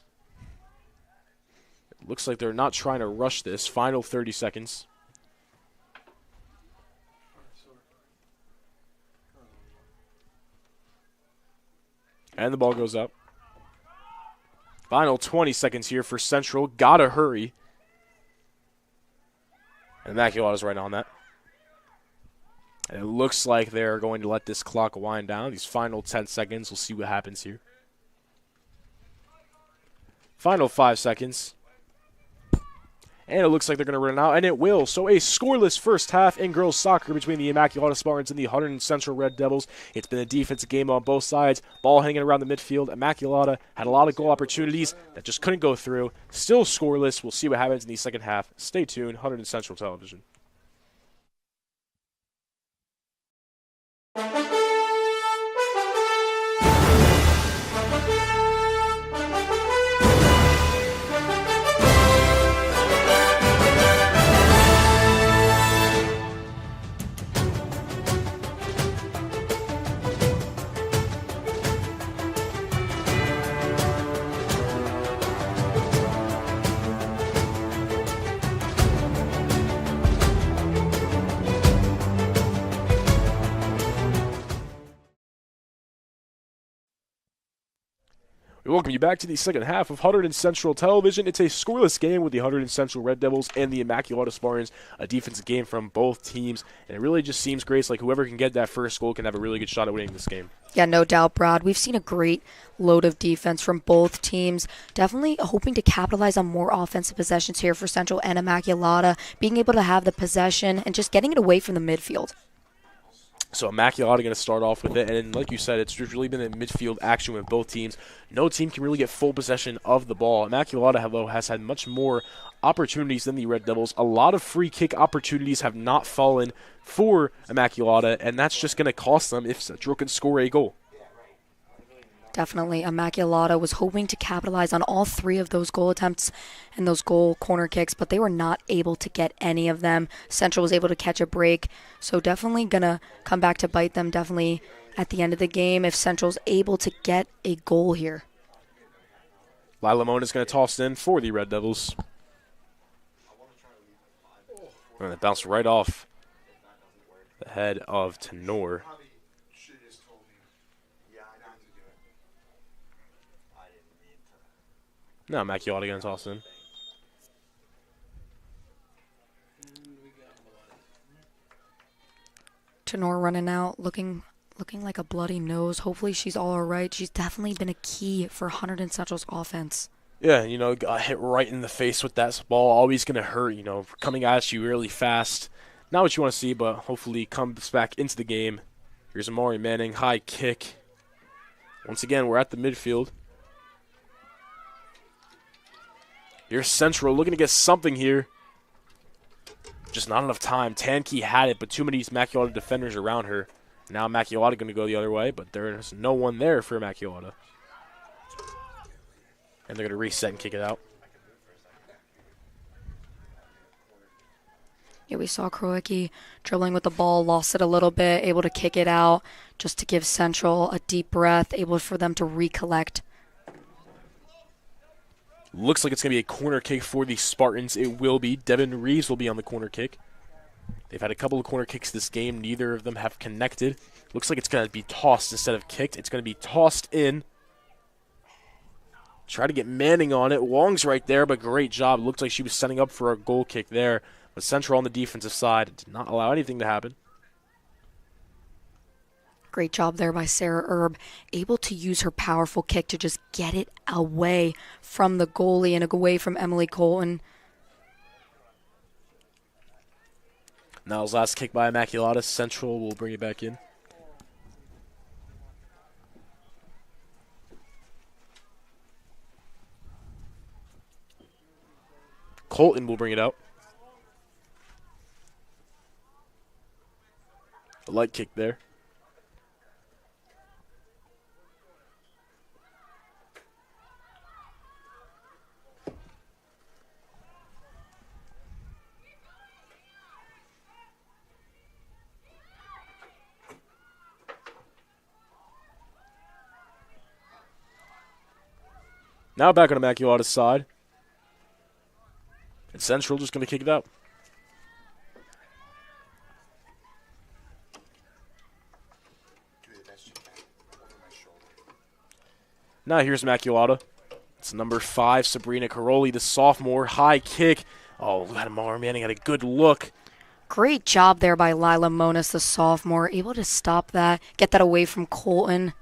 S1: It looks like they're not trying to rush this. Final 30 seconds. And the ball goes up. Final 20 seconds here for Central. Gotta hurry. And Immaculata's right on that. And it looks like they're going to let this clock wind down. These final 10 seconds. We'll see what happens here. Final 5 seconds. And it looks like they're going to run out, and it will. So a scoreless first half in girls soccer between the Immaculata Spartans and the Hunterdon Central Red Devils. It's been a defensive game on both sides. Ball hanging around the midfield. Immaculata had a lot of goal opportunities that just couldn't go through. Still scoreless. We'll see what happens in the second half. Stay tuned. Hunterdon Central Television. We welcome you back to the second half of Hunterdon Central Television. It's a scoreless game with the Hunterdon Central Red Devils and the Immaculata Spartans. A defensive game from both teams, and it really just seems great. It's like whoever can get that first goal can have a really good shot at winning this game.
S2: Yeah, no doubt, Brad. We've seen a great load of defense from both teams. Definitely hoping to capitalize on more offensive possessions here for Central and Immaculata, being able to have the possession and just getting it away from the midfield.
S1: So Immaculata going to start off with it, and like you said, it's really been a midfield action with both teams. No team can really get full possession of the ball. Immaculata, hello, has had much more opportunities than the Red Devils. A lot of free kick opportunities have not fallen for Immaculata, and that's just going to cost them if Central can score a goal.
S2: Definitely. Immaculata was hoping to capitalize on all three of those goal attempts and those goal corner kicks, but they were not able to get any of them. Central was able to catch a break, so definitely going to come back to bite them definitely at the end of the game if Central's able to get a goal here.
S1: Lila Mona is going to toss in for the Red Devils. And it bounced right off the head of Tenor. Now Immaculata going to toss in.
S2: Tenor running out, looking like a bloody nose. Hopefully she's all right. She's definitely been a key for Hunterdon Central's offense.
S1: Yeah, you know, got hit right in the face with that ball. Always going to hurt, you know, coming at you really fast. Not what you want to see, but hopefully comes back into the game. Here's Amari Manning, high kick. Once again, we're at the midfield. Here's Central looking to get something here. Just not enough time. Tankey had it, but too many Immaculata defenders around her. Now Immaculata going to go the other way, but there's no one there for Immaculata. And they're going to reset and kick it out.
S2: Yeah, we saw Kroicki dribbling with the ball, lost it a little bit, able to kick it out just to give Central a deep breath, able for them to recollect.
S1: Looks like it's going to be a corner kick for the Spartans. It will be. Devin Reeves will be on the corner kick. They've had a couple of corner kicks this game. Neither of them have connected. Looks like it's going to be tossed instead of kicked. It's going to be tossed in. Try to get Manning on it. Wong's right there, but great job. Looked like she was setting up for a goal kick there. But Central on the defensive side did not allow anything to happen.
S2: Great job there by Sarah Erb, able to use her powerful kick to just get it away from the goalie and away from Emily Colton.
S1: Now's last kick by Immaculata. Central will bring it back in. Colton will bring it out. A light kick there. Now back on Immaculata's side. And Central just going to kick it out. Now here's Immaculata. It's number 5, Sabrina Caroli, the sophomore. High kick. Oh, Lamar Manning had a good look.
S2: Great job there by Lila Monas, the sophomore, able to stop that, get that away from Colton.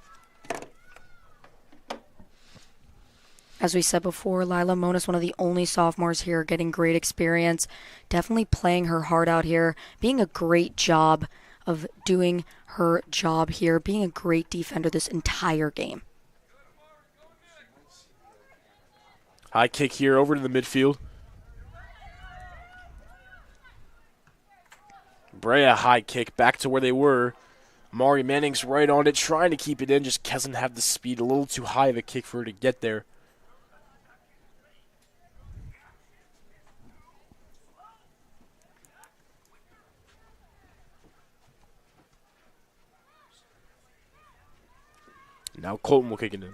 S2: As we said before, Lila Monas, one of the only sophomores here, getting great experience, definitely playing her heart out here, being a great job of doing her job here, being a great defender this entire game.
S1: High kick here over to the midfield. Brea high kick back to where they were. Mari Manning's right on it, trying to keep it in, just doesn't have the speed, a little too high of a kick for her to get there. Now Colton will kick it in.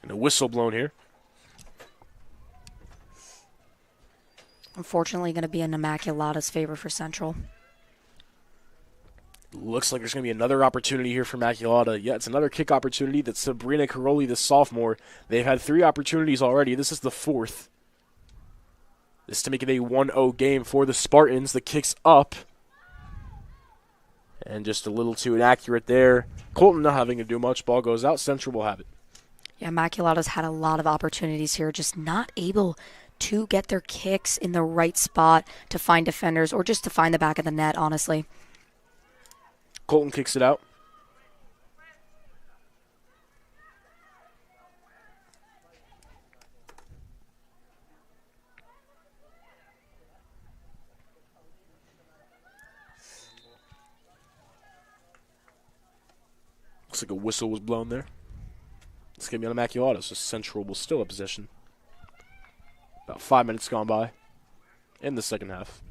S1: And a whistle blown here.
S2: Unfortunately, going to be in Immaculata's favor for Central.
S1: Looks like there's going to be another opportunity here for Immaculata. Yeah, it's another kick opportunity. That's Sabrina Caroli, the sophomore. They've had 3 opportunities already. This is the 4th. This is to make it a 1-0 game for the Spartans. The kick's up. And just a little too inaccurate there. Colton not having to do much. Ball goes out. Central will have it.
S2: Yeah, Immaculata's had a lot of opportunities here, just not able to get their kicks in the right spot to find defenders or just to find the back of the net, honestly.
S1: Colton kicks it out. Looks like a whistle was blown there. It's going to be on Immaculata, so Central will still have possession. About 5 minutes gone by in the second half.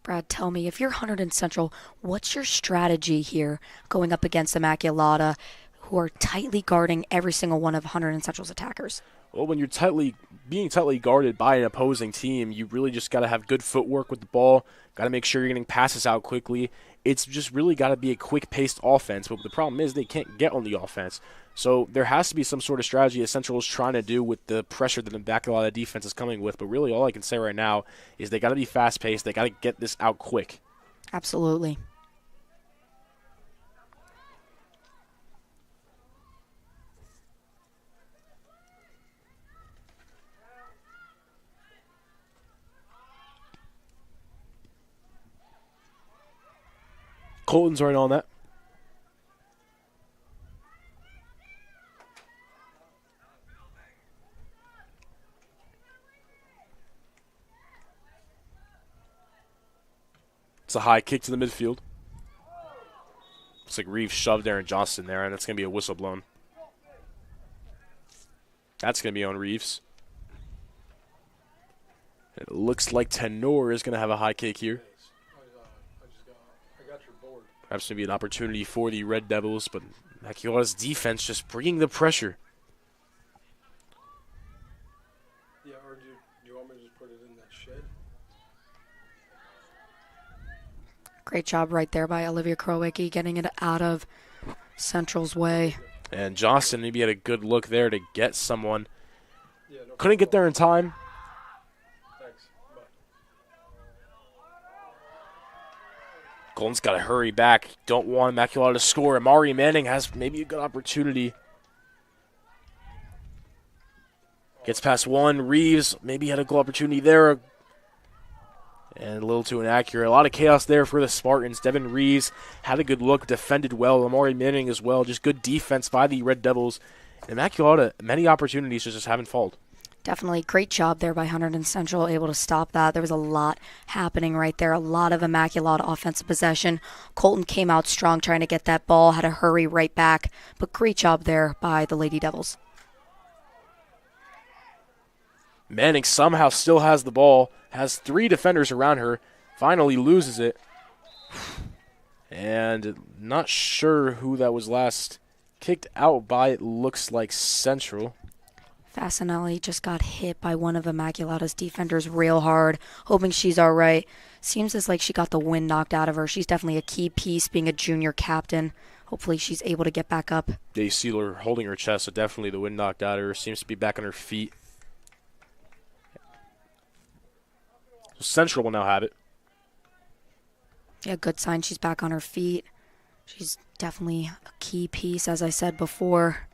S2: Brad, tell me, if you're Hunterdon Central, what's your strategy here going up against Immaculata, who are tightly guarding every single one of Hunterdon Central's attackers?
S1: Well, when you're being tightly guarded by an opposing team, you really just got to have good footwork with the ball. Got to make sure you're getting passes out quickly. It's just really got to be a quick-paced offense. But the problem is they can't get on the offense. So there has to be some sort of strategy that Central is trying to do with the pressure that the Immaculata defense is coming with. But really all I can say right now is they got to be fast-paced. They got to get this out quick.
S2: Absolutely.
S1: Colton's right on that. It's a high kick to the midfield. Looks like Reeves shoved Aaron Johnston there, and that's going to be a whistle blown. That's going to be on Reeves. It looks like Tenor is going to have a high kick here.
S3: I got your board.
S1: Perhaps maybe an opportunity for the Red Devils, but Immaculata's defense just bringing the pressure.
S3: Yeah, or do you want me to just put it in that shed?
S2: Great job right there by Olivia Krowicki, getting it out of Central's way.
S1: And Johnston maybe had a good look there to get someone.
S3: Yeah, no
S1: Couldn't get there in time.
S3: Thanks. Bye.
S1: Golden's got to hurry back. Don't want Immaculata to score. Amari Manning has maybe a good opportunity. Gets past one. Reeves maybe had a goal opportunity there. And a little too inaccurate. A lot of chaos there for the Spartans. Devin Reeves had a good look, defended well. Amari Manning as well. Just good defense by the Red Devils. Immaculata, many opportunities just haven't fallen.
S2: Definitely great job there by Hunterdon Central, able to stop that. There was a lot happening right there, a lot of Immaculata offensive possession. Colton came out strong trying to get that ball, had to hurry right back, but great job there by the Lady Devils.
S1: Manning somehow still has the ball, has three defenders around her, finally loses it. And not sure who that was last kicked out by. It looks like Central.
S2: Fasinelli just got hit by one of Immaculata's defenders real hard, hoping she's all right. Seems as like she got the wind knocked out of her. She's definitely a key piece, being a junior captain. Hopefully she's able to get back up.
S1: They see her holding her chest, so definitely the wind knocked out of her. Seems to be back on her feet. So Central will now have it.
S2: Yeah, good sign she's back on her feet. She's definitely a key piece, as I said before.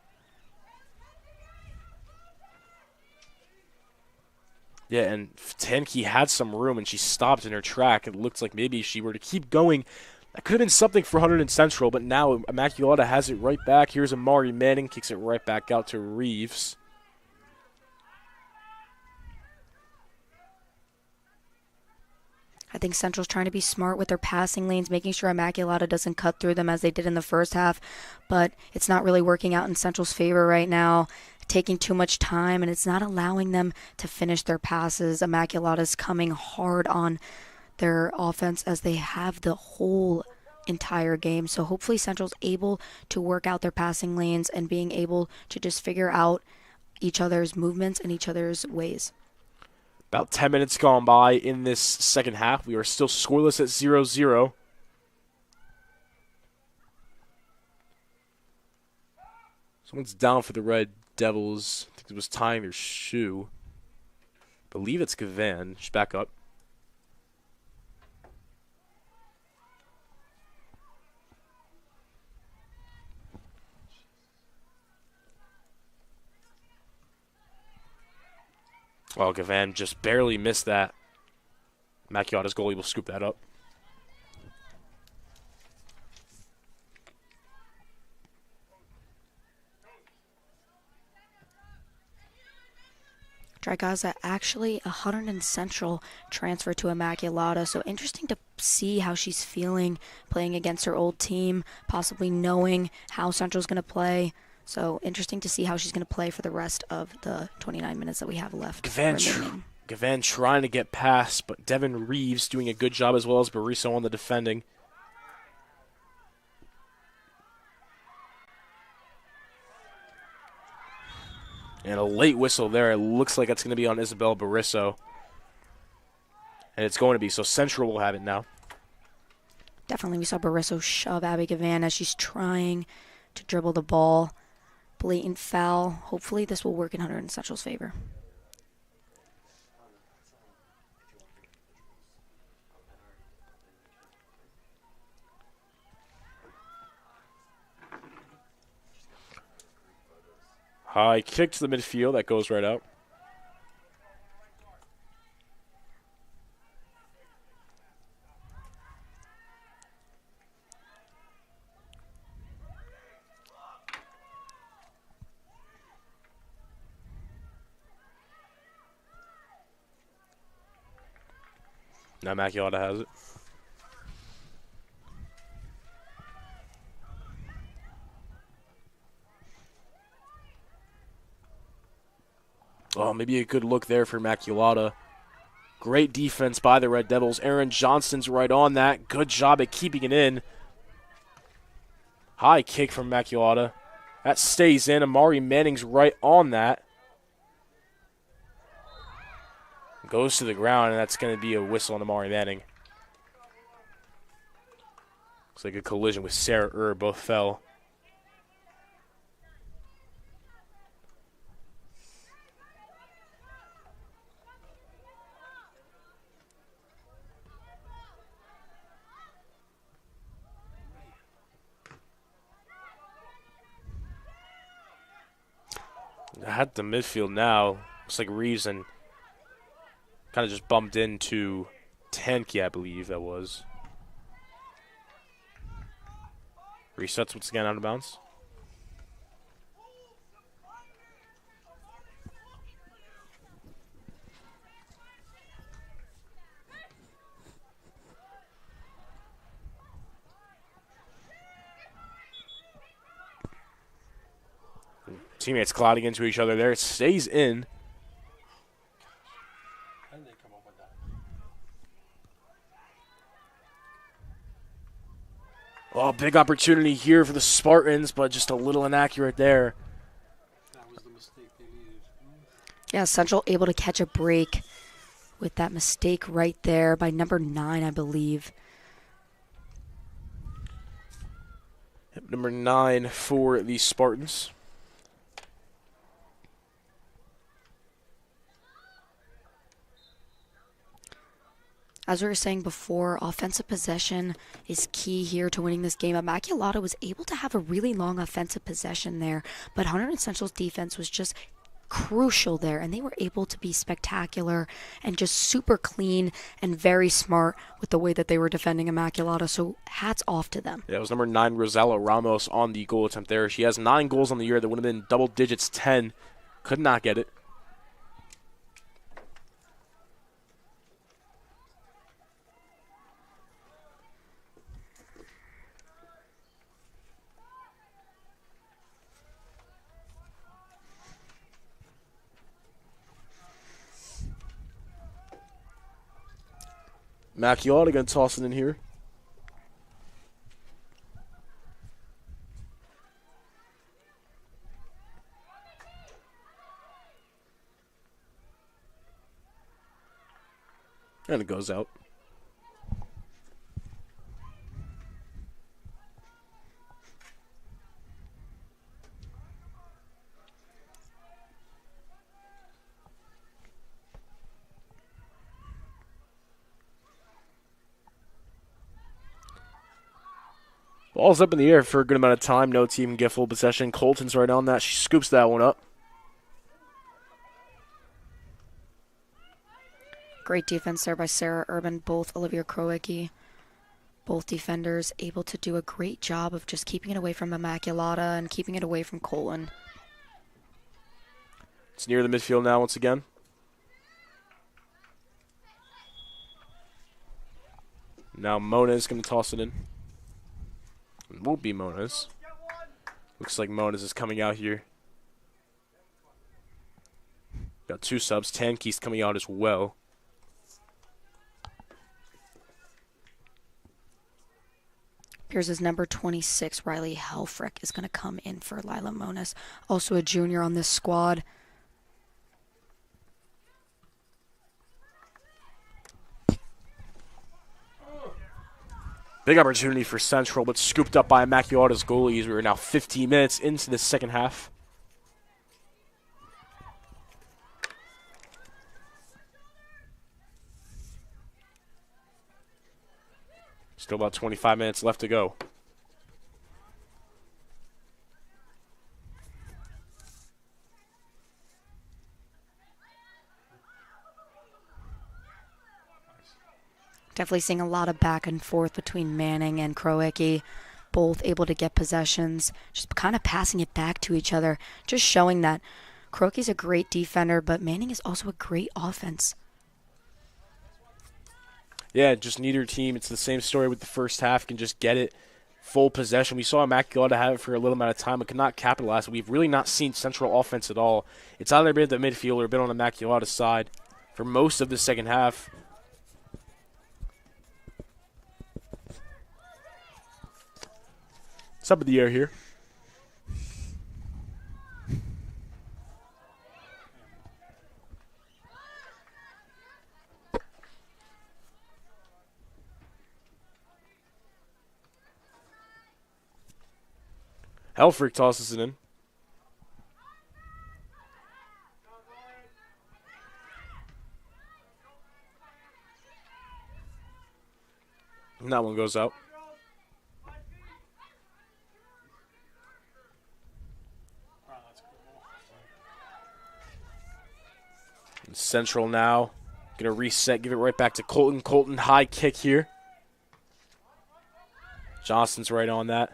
S1: Yeah, and Tanke had some room, and she stopped in her track. It looks like maybe if she were to keep going, that could have been something for Hunterdon Central, but now Immaculata has it right back. Here's Amari Manning, kicks it right back out to Reeves.
S2: I think Central's trying to be smart with their passing lanes, making sure Immaculata doesn't cut through them as they did in the first half, but it's not really working out in Central's favor right now. Taking too much time, and it's not allowing them to finish their passes. Immaculata's coming hard on their offense as they have the whole entire game. So hopefully Central's able to work out their passing lanes and being able to just figure out each other's movements and each other's ways.
S1: About 10 minutes gone by in this second half. We are still scoreless at 0-0. Someone's down for the Red Devils. I think it was tying their shoe. I believe it's Gavan. She's back up. Well, Gavan just barely missed that. Immaculata's goalie will scoop that up.
S2: Dragaza actually a Hunterdon Central transfer to Immaculata, so interesting to see how she's feeling playing against her old team, possibly knowing how Central's going to play. So interesting to see how she's going to play for the rest of the 29 minutes that we have left remaining.
S1: Gavan trying to get past, but Devin Reeves doing a good job as well as Bariso on the defending. And a late whistle there. It looks like it's going to be on Isabel Bariso. And it's going to be. So Central will have it now.
S2: Definitely we saw Bariso shove Abby Gavan as she's trying to dribble the ball. Blatant foul. Hopefully this will work in Hunterdon Central's favor.
S1: High kick to the midfield. That goes right out. Now Immaculata has it. Oh, maybe a good look there for Immaculata. Great defense by the Red Devils. Aaron Johnston's right on that. Good job at keeping it in. High kick from Immaculata. That stays in. Amari Manning's right on that. Goes to the ground, and that's going to be a whistle on Amari Manning. Looks like a collision with Sarah Both fell. At the midfield now, looks like Reeves and kind of just bumped into Tanky, I believe that was. Resets once again out of bounds. Teammates colliding into each other there. It stays in.
S3: How did they come up with that?
S1: Oh, big opportunity here for the Spartans, but just a little inaccurate there.
S3: That was the mistake they needed.
S2: Yeah, Central able to catch a break with that mistake right there by number 9, I believe.
S1: Yep, number 9 for the Spartans.
S2: As we were saying before, offensive possession is key here to winning this game. Immaculata was able to have a really long offensive possession there, but Hunterdon Central's defense was just crucial there, and they were able to be spectacular and just super clean and very smart with the way that they were defending Immaculata, so hats off to them.
S1: Yeah, it was number 9, Rosella Ramos, on the goal attempt there. She has 9 goals on the year. That would have been double digits, 10. Could not get it. Immaculata going to toss it in here. And it goes out. Ball's up in the air for a good amount of time. No team can get full possession. Colton's right on that. She scoops that one up.
S2: Great defense there by Sarah Urban. Both Olivia Krowicki, both defenders able to do a great job of just keeping it away from Immaculata and keeping it away from Colon.
S1: It's near the midfield now once again. Now Mona is going to toss it in. It won't be Mona's. Looks like Mona's is coming out here. Got 2 subs. Tanke's coming out as well.
S2: Here's his number 26, Riley Helfrich, is going to come in for Lila Monas. Also a junior on this squad.
S1: Big opportunity for Central, but scooped up by Immaculata's goalies. We are now 15 minutes into the second half. Still about 25 minutes left to go.
S2: Definitely seeing a lot of back and forth between Manning and Kroicki. Both able to get possessions, just kind of passing it back to each other. Just showing that Kroicki's a great defender, but Manning is also a great offense.
S1: Yeah, just neither team. It's the same story with the first half. Can just get it full possession. We saw Immaculata have it for a little amount of time but could not capitalize. We've really not seen Central offense at all. It's either been at the midfield or been on Immaculata's side for most of the second half. It's up in the air here. Helfrich tosses it in. And that one goes out. And Central now going to reset, give it right back to Colton. Colton, high kick here. Johnston's right on that.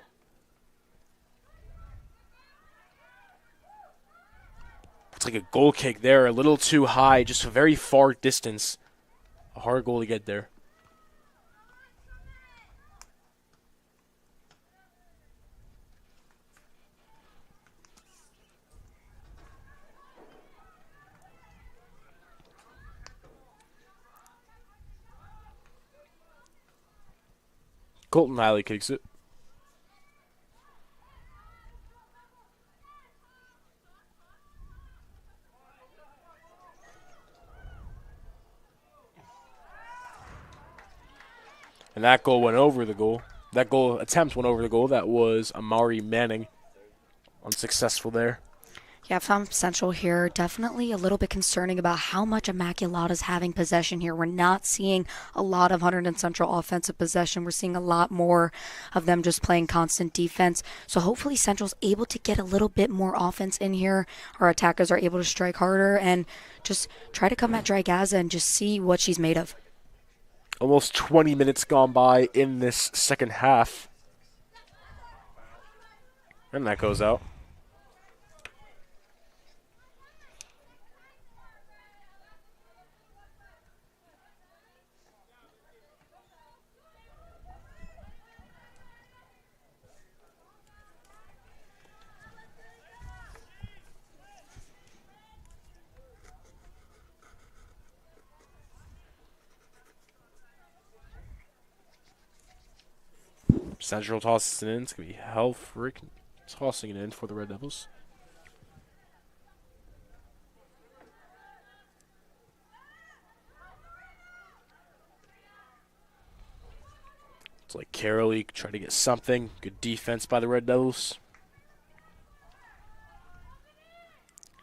S1: It's like a goal kick there, a little too high, just a very far distance. A hard goal to get there. Colton highly kicks it. And that goal went over the goal. That goal attempt went over the goal. That was Amari Manning. Unsuccessful there.
S2: Yeah, from Central here, definitely a little bit concerning about how much Immaculata's having possession here. We're not seeing a lot of Hunterdon Central offensive possession. We're seeing a lot more of them just playing constant defense. So hopefully Central's able to get a little bit more offense in here. Our attackers are able to strike harder and just try to come at Drygaza and just see what she's made of.
S1: Almost 20 minutes gone by in this second half. And that goes out. Central tosses it in. It's going to be Helfrich tossing it in for the Red Devils. It's like Carolee trying to get something. Good defense by the Red Devils.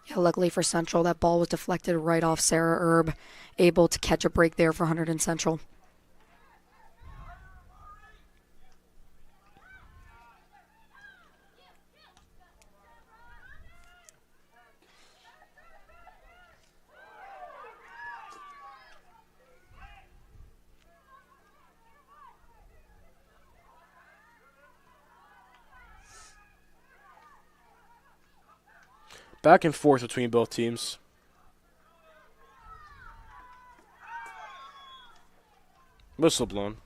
S2: Yeah, luckily for Central, that ball was deflected right off Sarah Erb, able to catch a break there for Hunterdon Central.
S1: Back and forth between both teams. Whistle blown.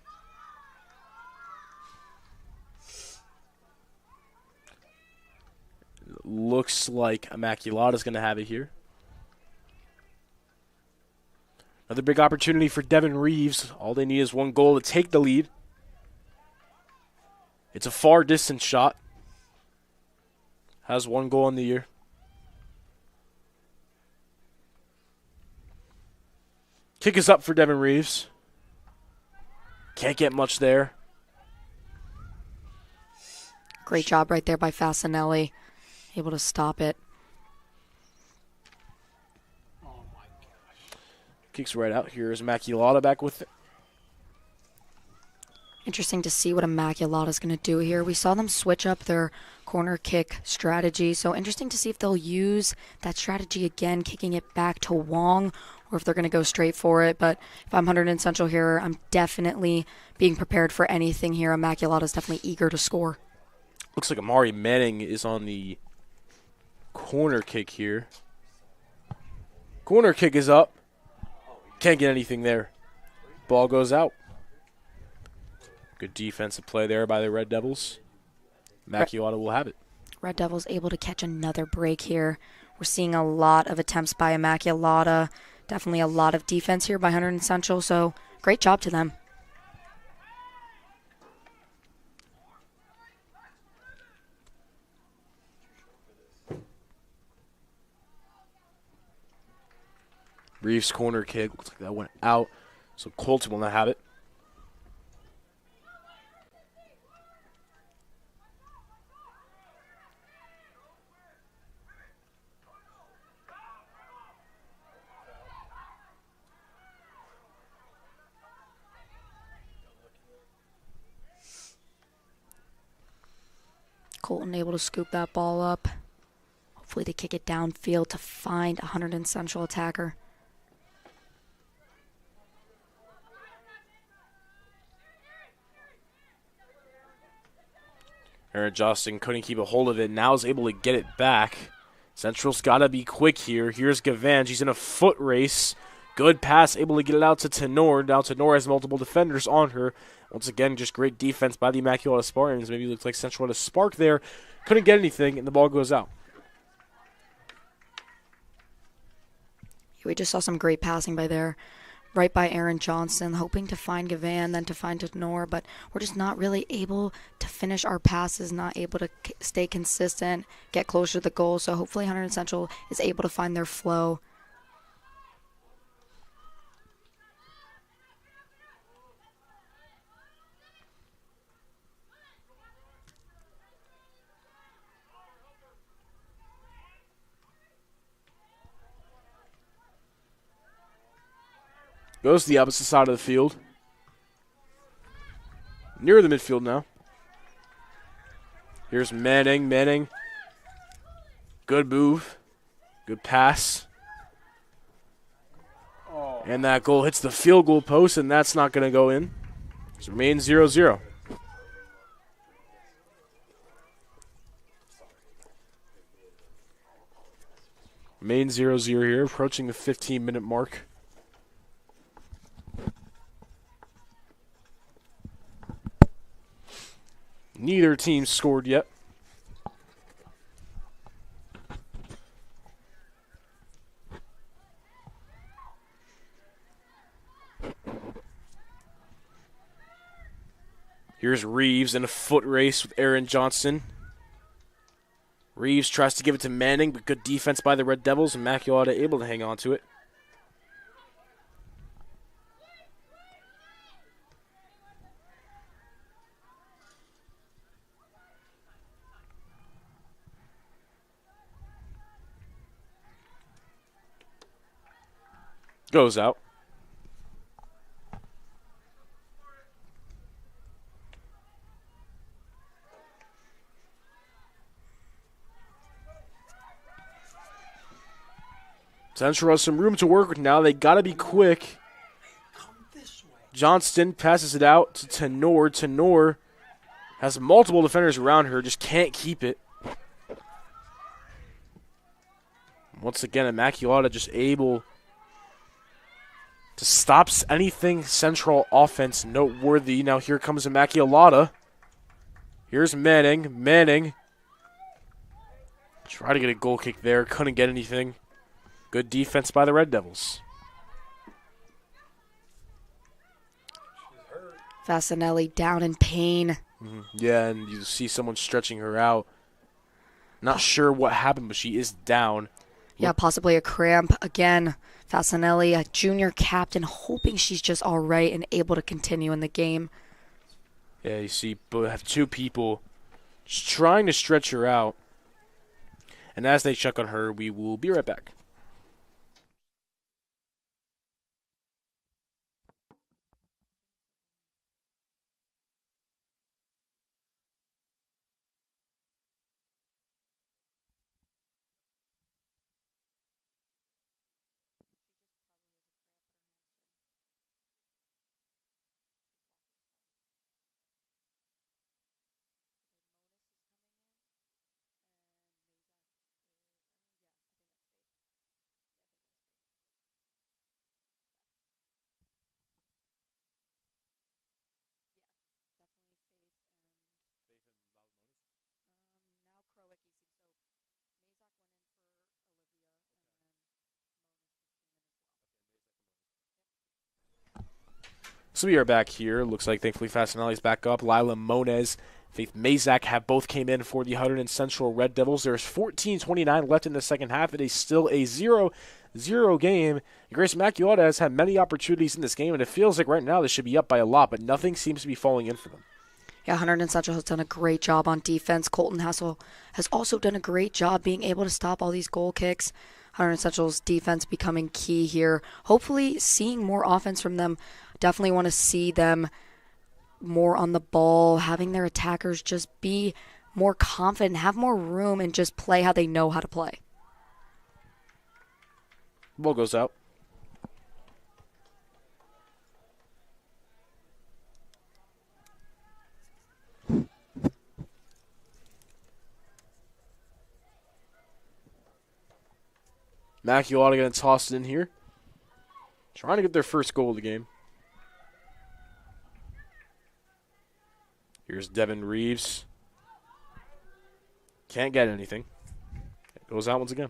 S1: looks like Immaculata's going to have it here. Another big opportunity for Devin Reeves. All they need is one goal to take the lead. It's a far distance shot. Has one goal in the year. Kick is up for Devin Reeves. Can't get much there.
S2: Great job right there by Fasanelli. Able to stop it.
S3: Oh my gosh.
S1: Kicks right out. Here's Immaculata back with it.
S2: Interesting to see what Immaculata is going to do here. We saw them switch up their corner kick strategy, so interesting to see if they'll use that strategy again, kicking it back to Wong, or if they're going to go straight for it. But if I'm Hunterdon Central here, I'm definitely being prepared for anything here. Immaculata is definitely eager to score.
S1: Looks like Amari Manning is on the corner kick here. Corner kick is up. Can't get anything there. Ball goes out. Good defensive play there by the Red Devils. Immaculata will have it.
S2: Red Devils able to catch another break here. We're seeing a lot of attempts by Immaculata. Definitely a lot of defense here by Hunterdon Central, so great job to them.
S1: Reeves corner kick. Looks like that went out. So Colton will not have it.
S2: Colton able to scoop that ball up. Hopefully to kick it downfield to find a Hunterdon Central attacker.
S1: Aaron Johnston couldn't keep a hold of it. Now is able to get it back. Central's got to be quick here. Here's Gavan. She's in a foot race. Good pass, able to get it out to Tenor. Now Tenor has multiple defenders on her. Once again, just great defense by the Immaculata Spartans. Maybe it looks like Central had a spark there. Couldn't get anything, and the ball goes out.
S2: We just saw some great passing by there. Right by Aaron Johnson, hoping to find Gavan, then to find Tenor, but we're just not really able to finish our passes, not able to stay consistent, get closer to the goal. So hopefully Hunterdon Central is able to find their flow.
S1: Goes to the opposite side of the field. Near the midfield now. Here's Manning. Manning. Good move. Good pass.
S3: Oh.
S1: And that goal hits the field goal post, and that's not going to go in. It remains 0-0. Remains 0-0 here, approaching the 15-minute mark. Neither team scored yet. Here's Reeves in a foot race with Aaron Johnson. Reeves tries to give it to Manning, but good defense by the Red Devils. Immaculata able to hang on to it. Goes out. Central has some room to work with now. They got to be quick.
S3: Come this way.
S1: Johnston passes it out to Tenor. Tenor has multiple defenders around her, just can't keep it. Once again, Immaculata just able to stop anything Central offense noteworthy. Now here comes Immaculata. Here's Manning. Manning Try to get a goal kick there. Couldn't get anything. Good defense by the Red Devils.
S3: She's hurt.
S2: Fasanelli down in pain.
S1: Yeah, and you see someone stretching her out. Not sure what happened, but she is down.
S2: Yeah, possibly a cramp. Again, Fasanelli, a junior captain, hoping she's just all right and able to continue in the game.
S1: Yeah, you see, but have two people just trying to stretch her out. And as they check on her, we will be right back. So we are back here. Looks like thankfully Fasanelli's back up. Lila Moniz, Faith Mazak have both came in for the Hunterdon Central Red Devils. There's 14:29 left in the second half. It is still a 0-0 game. Grace Immaculata has had many opportunities in this game, and it feels like right now they should be up by a lot, but nothing seems to be falling in for them.
S2: Yeah, Hunterdon Central has done a great job on defense. Colton Hassel has also done a great job being able to stop all these goal kicks. Hunterdon Central's defense becoming key here. Hopefully seeing more offense from them. Definitely want to see them more on the ball, having their attackers just be more confident, have more room, and just play how they know how to play.
S1: Ball goes out. Immaculata going to toss it in here. Trying to get their first goal of the game. Here's Devin Reeves. Can't get anything. It goes out once again.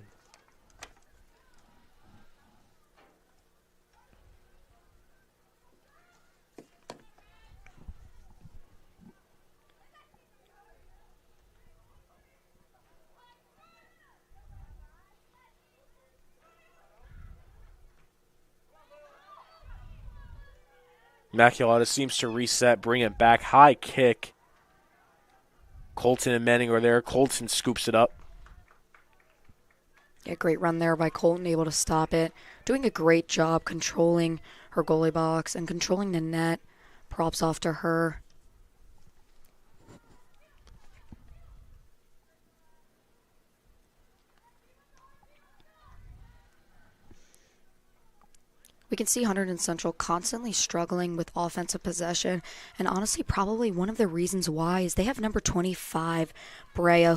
S1: Immaculata seems to reset, bring it back. High kick. Colton and Manning are there. Colton scoops it up.
S2: Yeah, great run there by Colton, able to stop it. Doing a great job controlling her goalie box and controlling the net. Props off to her. We can see Hunterdon Central constantly struggling with offensive possession, and honestly probably one of the reasons why is they have number 25, Brea,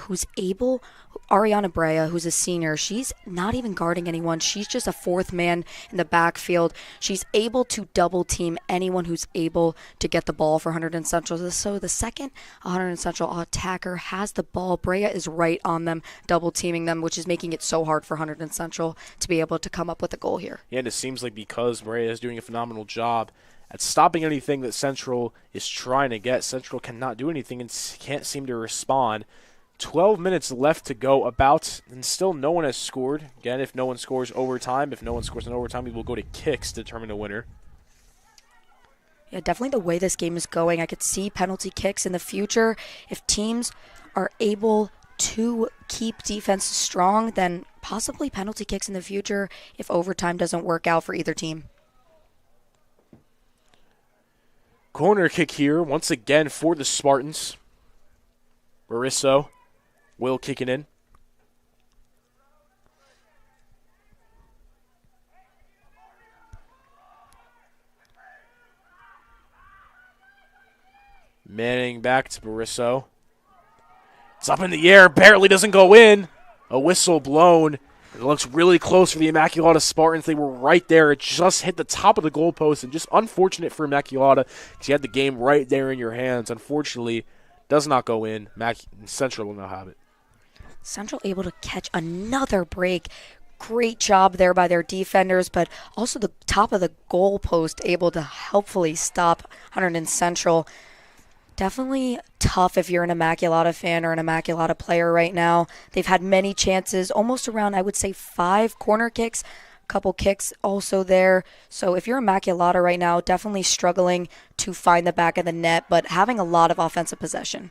S2: Ariana Brea, who's a senior. She's not even guarding anyone. She's just a fourth man in the backfield. She's able to double team anyone who's able to get the ball for Hunterdon Central. So the second Hunterdon Central attacker has the ball, Brea is right on them, double teaming them, which is making it so hard for Hunterdon Central to be able to come up with a goal here.
S1: Yeah, and it seems like because Brea is doing a phenomenal job at stopping anything that Central is trying to get, Central cannot do anything and can't seem to respond. 12 minutes left to go about, and still no one has scored. Again, if no one scores overtime, if no one scores in overtime, we will go to kicks to determine the winner.
S2: Yeah, definitely the way this game is going, I could see penalty kicks in the future. If teams are able to keep defense strong, then possibly penalty kicks in the future if overtime doesn't work out for either team.
S1: Corner kick here, once again for the Spartans. Barisso will kick it in. Manning back to Barisso. It's up in the air, barely doesn't go in. A whistle blown. It looks really close for the Immaculata Spartans. They were right there. It just hit the top of the goalpost, and just unfortunate for Immaculata because you had the game right there in your hands. Unfortunately, does not go in. Central will now have it.
S2: Central able to catch another break. Great job there by their defenders, but also the top of the goal post able to helpfully stop Hunterdon Central. Definitely tough if you're an Immaculata fan or an Immaculata player right now. They've had many chances, almost around, I would say, 5 corner kicks, a couple kicks also there. So if you're Immaculata right now, definitely struggling to find the back of the net, but having a lot of offensive possession.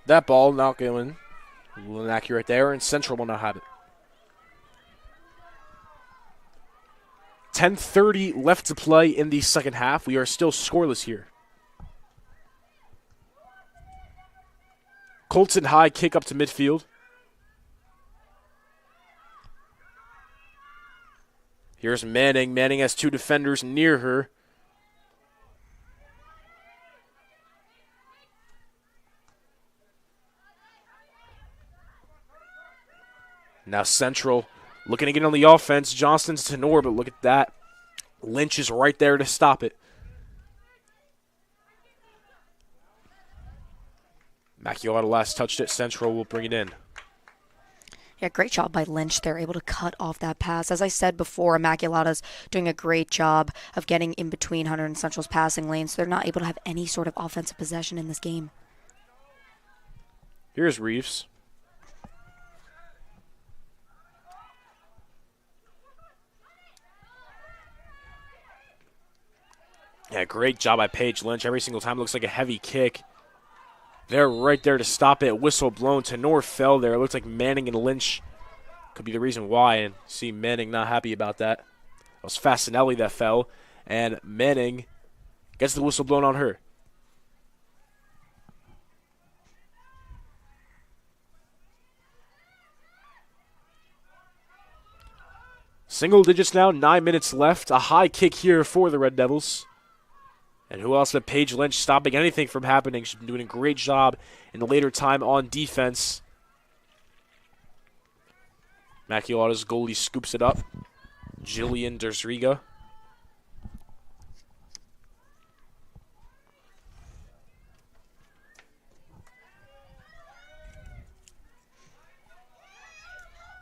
S1: That ball not going a little inaccurate there, and Central will not have it. 10:30 left to play in the second half. We are still scoreless here. Colton high kick up to midfield. Here's Manning. Manning has 2 defenders near her. Now Central looking to get on the offense. Johnston's tenor, but look at that. Lynch is right there to stop it. Immaculata last touched it. Central will bring it in.
S2: Yeah, great job by Lynch. They're able to cut off that pass. As I said before, Immaculata's doing a great job of getting in between Hunterdon and Central's passing lanes, so they're not able to have any sort of offensive possession in this game.
S1: Here's Reeves. Yeah, great job by Paige Lynch. Every single time it looks like a heavy kick. They're right there to stop it. Whistle blown. Tenor fell there. It looks like Manning and Lynch could be the reason why. And see Manning not happy about that. It was Fasinelli that fell. And Manning gets the whistle blown on her. Single digits now. 9 minutes left. A high kick here for the Red Devils. And who else but Paige Lynch stopping anything from happening. She's been doing a great job in the later time on defense. Immaculata's goalie scoops it up. Jillian Dersriga.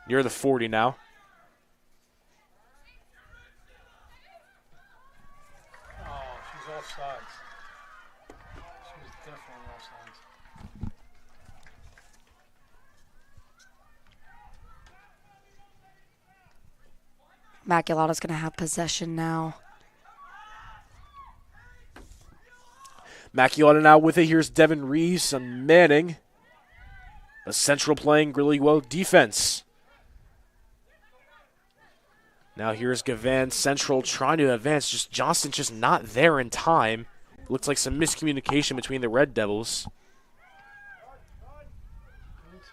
S1: Near the 40 now.
S3: Offsides. She was definitely offsides.
S2: Immaculata's going to have possession now.
S1: Immaculata now with it. Here's Devin Reeves and Manning. A Central playing really well defense. Now here's Gavan. Central trying to advance. Just Johnston just not there in time. Looks like some miscommunication between the Red Devils.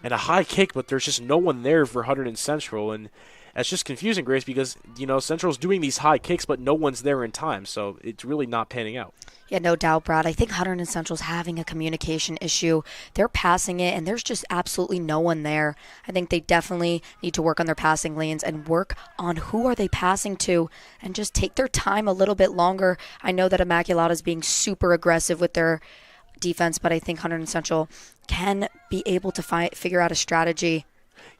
S1: And a high kick, but there's just no one there for Hunterdon Central. And that's just confusing, Grace, because, you know, Central's doing these high kicks, but no one's there in time. So it's really not panning out.
S2: Yeah, no doubt, Brad. I think Hunterdon Central's having a communication issue. They're passing it, and there's just absolutely no one there. I think they definitely need to work on their passing lanes and work on who are they passing to and just take their time a little bit longer. I know that Immaculata is being super aggressive with their defense, but I think Hunterdon Central can be able to figure out a strategy.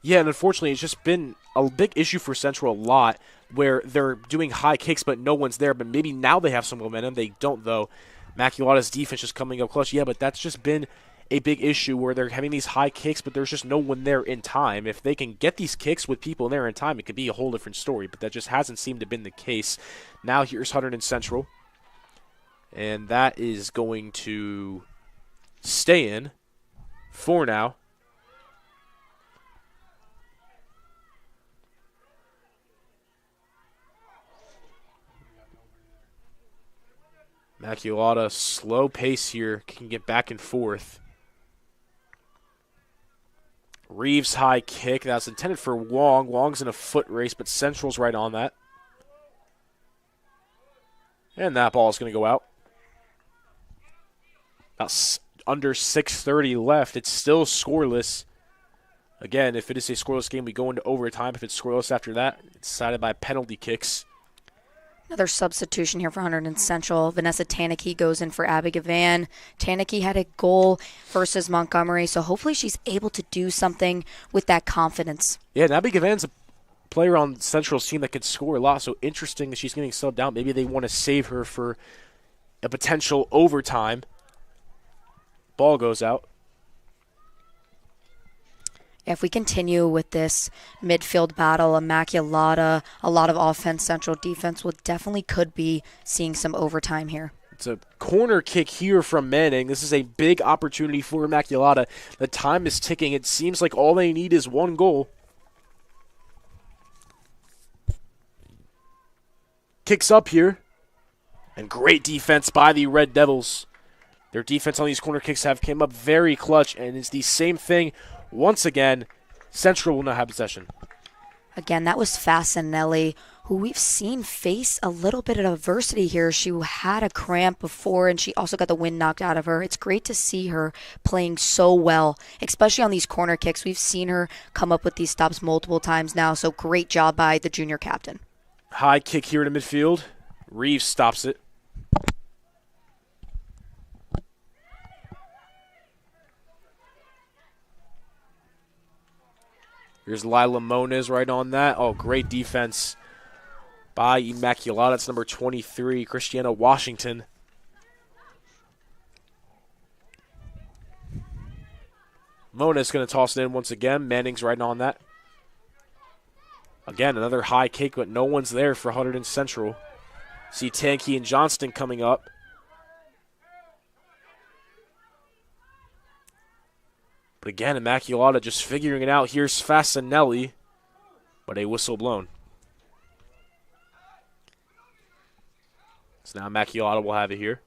S1: Yeah, and unfortunately, it's just been a big issue for Central a lot where they're doing high kicks, but no one's there. But maybe now they have some momentum. They don't, though. Immaculata's defense is coming up clutch. Yeah, but that's just been a big issue where they're having these high kicks, but there's just no one there in time. If they can get these kicks with people there in time, it could be a whole different story. But that just hasn't seemed to have been the case. Now here's Hunterdon Central. And that is going to stay in for now. Immaculata, slow pace here, can get back and forth. Reeves high kick, that's intended for Wong. Wong's in a foot race, but Central's right on that. And that ball is going to go out. About under 6:30 left. It's still scoreless. Again, if it is a scoreless game, we go into overtime. If it's scoreless after that, it's decided by penalty kicks.
S2: Another substitution here for Hunterdon Central. Vanessa Taneke goes in for Abby Gavan. Taneke had a goal versus Montgomery, so hopefully she's able to do something with that confidence.
S1: Yeah, and Abby Gavan's a player on Central's team that can score a lot, so interesting that she's getting subbed out. Maybe they want to save her for a potential overtime. Ball goes out.
S2: If we continue with this midfield battle, Immaculata, a lot of offense, Central defense, will definitely could be seeing some overtime here.
S1: It's a corner kick here from Manning. This is a big opportunity for Immaculata. The time is ticking. It seems like all they need is one goal. Kicks up here. And great defense by the Red Devils. Their defense on these corner kicks have came up very clutch, and it's the same thing. Once again, Central will not have possession.
S2: Again, that was Fasanelli, who we've seen face a little bit of adversity here. She had a cramp before, and she also got the wind knocked out of her. It's great to see her playing so well, especially on these corner kicks. We've seen her come up with these stops multiple times now, so great job by the junior captain.
S1: High kick here to midfield. Reeves stops it. Here's Lila Moniz right on that. Oh, great defense by Immaculata. That's number 23, Christiana Washington. Moniz going to toss it in once again. Manning's right on that. Again, another high kick, but no one's there for Hunterdon Central. See Tanke and Johnston coming up. But again, Immaculata just figuring it out. Here's Fasanelli, but a whistle blown. So now Immaculata will have it here.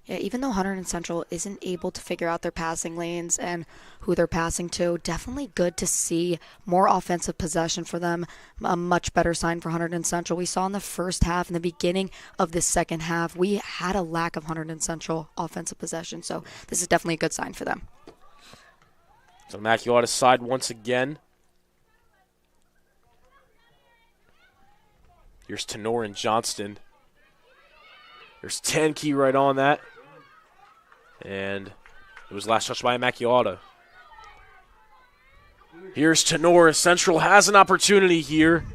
S2: Yeah, even though Hunterdon Central isn't able to figure out their passing lanes and who they're passing to, definitely good to see more offensive possession for them. A much better sign for Hunterdon Central. We saw in the first half, in the beginning of this second half, we had a lack of Hunterdon Central offensive possession. So this is definitely a good sign for them.
S1: So Immaculata's side once again. Here's Tenor and Johnston. There's Tanke right on that. And it was last touched by Immaculata. Here's Tenor. Central has an opportunity here.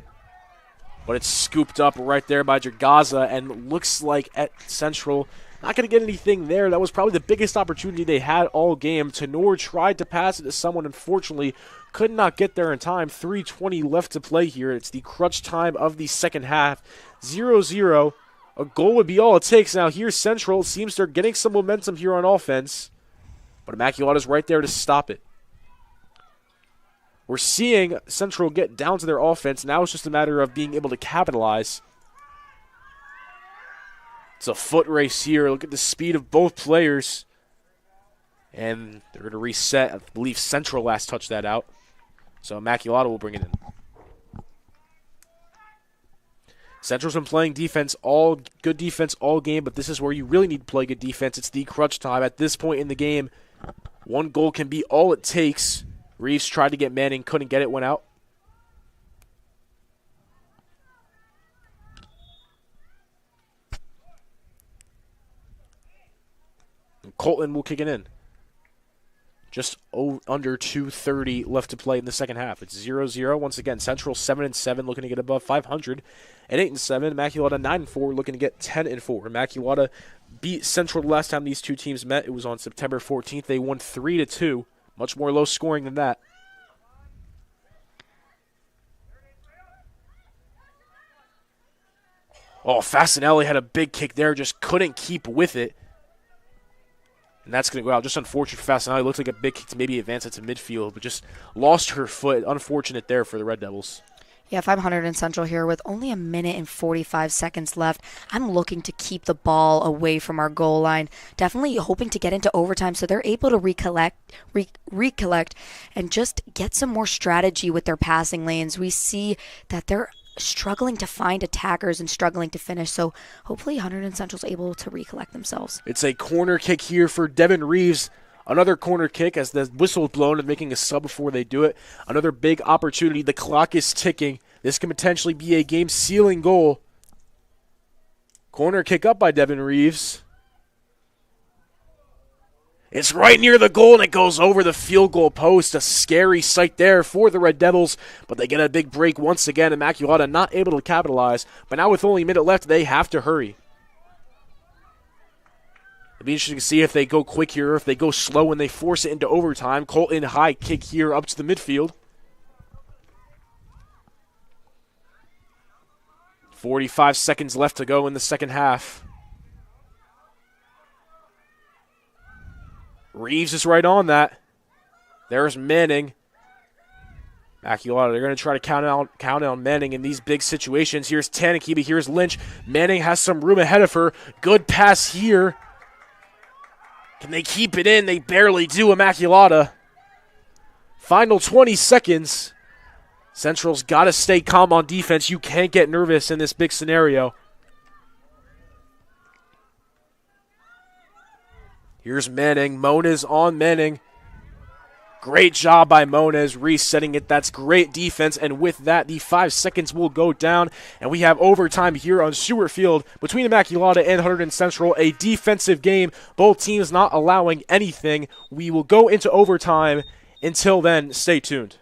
S1: But it's scooped up right there by Dragaza. And looks like at Central not going to get anything there. That was probably the biggest opportunity they had all game. Tenor tried to pass it to someone. Unfortunately, could not get there in time. 3:20 left to play here. It's the crunch time of the second half. 0-0. A goal would be all it takes. Now here's Central. It seems they're getting some momentum here on offense. But Immaculata's right there to stop it. We're seeing Central get down to their offense. Now it's just a matter of being able to capitalize. It's a foot race here. Look at the speed of both players. And they're going to reset. I believe Central last touched that out. So Immaculata will bring it in. Central's been playing good defense all game, but this is where you really need to play good defense. It's the crunch time. At this point in the game, one goal can be all it takes. Reeves tried to get Manning, couldn't get it, went out. And Colton will kick it in. Just under 2:30 left to play in the second half. It's 0-0. Once again, Central 7-7, looking to get above 500. And 8-7. Immaculata 9-4, looking to get 10-4. Immaculata beat Central the last time these two teams met. It was on September 14th. They won 3-2. Much more low scoring than that. Oh, Fasanelli had a big kick there, just couldn't keep with it. And that's going to go out. Just unfortunate for Fasanelli. Looks like a big kick to maybe advance it to midfield, but just lost her foot. Unfortunate there for the Red Devils.
S2: Yeah, 500 Central here with only a minute and 45 seconds left. I'm looking to keep the ball away from our goal line. Definitely hoping to get into overtime so they're able to recollect and just get some more strategy with their passing lanes. We see that they're struggling to find attackers and struggling to finish. So hopefully Hunterdon Central's able to recollect themselves.
S1: It's a corner kick here for Devin Reeves. Another corner kick as the whistle is blown and making a sub before they do it. Another big opportunity. The clock is ticking. This can potentially be a game-sealing goal. Corner kick up by Devin Reeves. It's right near the goal, and it goes over the field goal post. A scary sight there for the Red Devils, but they get a big break once again. Immaculata not able to capitalize, but now with only a minute left, they have to hurry. It'll be interesting to see if they go quick here or if they go slow and they force it into overtime. Colton high kick here up to the midfield. 45 seconds left to go in the second half. Reeves is right on that. There's Manning. Immaculata, they're going to try to count on Manning in these big situations. Here's Tanaki, but here's Lynch. Manning has some room ahead of her. Good pass here. Can they keep it in? They barely do, Immaculata. Final 20 seconds. Central's got to stay calm on defense. You can't get nervous in this big scenario. Here's Manning. Moniz on Manning. Great job by Moniz resetting it. That's great defense. And with that, the 5 seconds will go down. And we have overtime here on Stewart Field between Immaculata and Hunterdon Central. A defensive game. Both teams not allowing anything. We will go into overtime. Until then, stay tuned.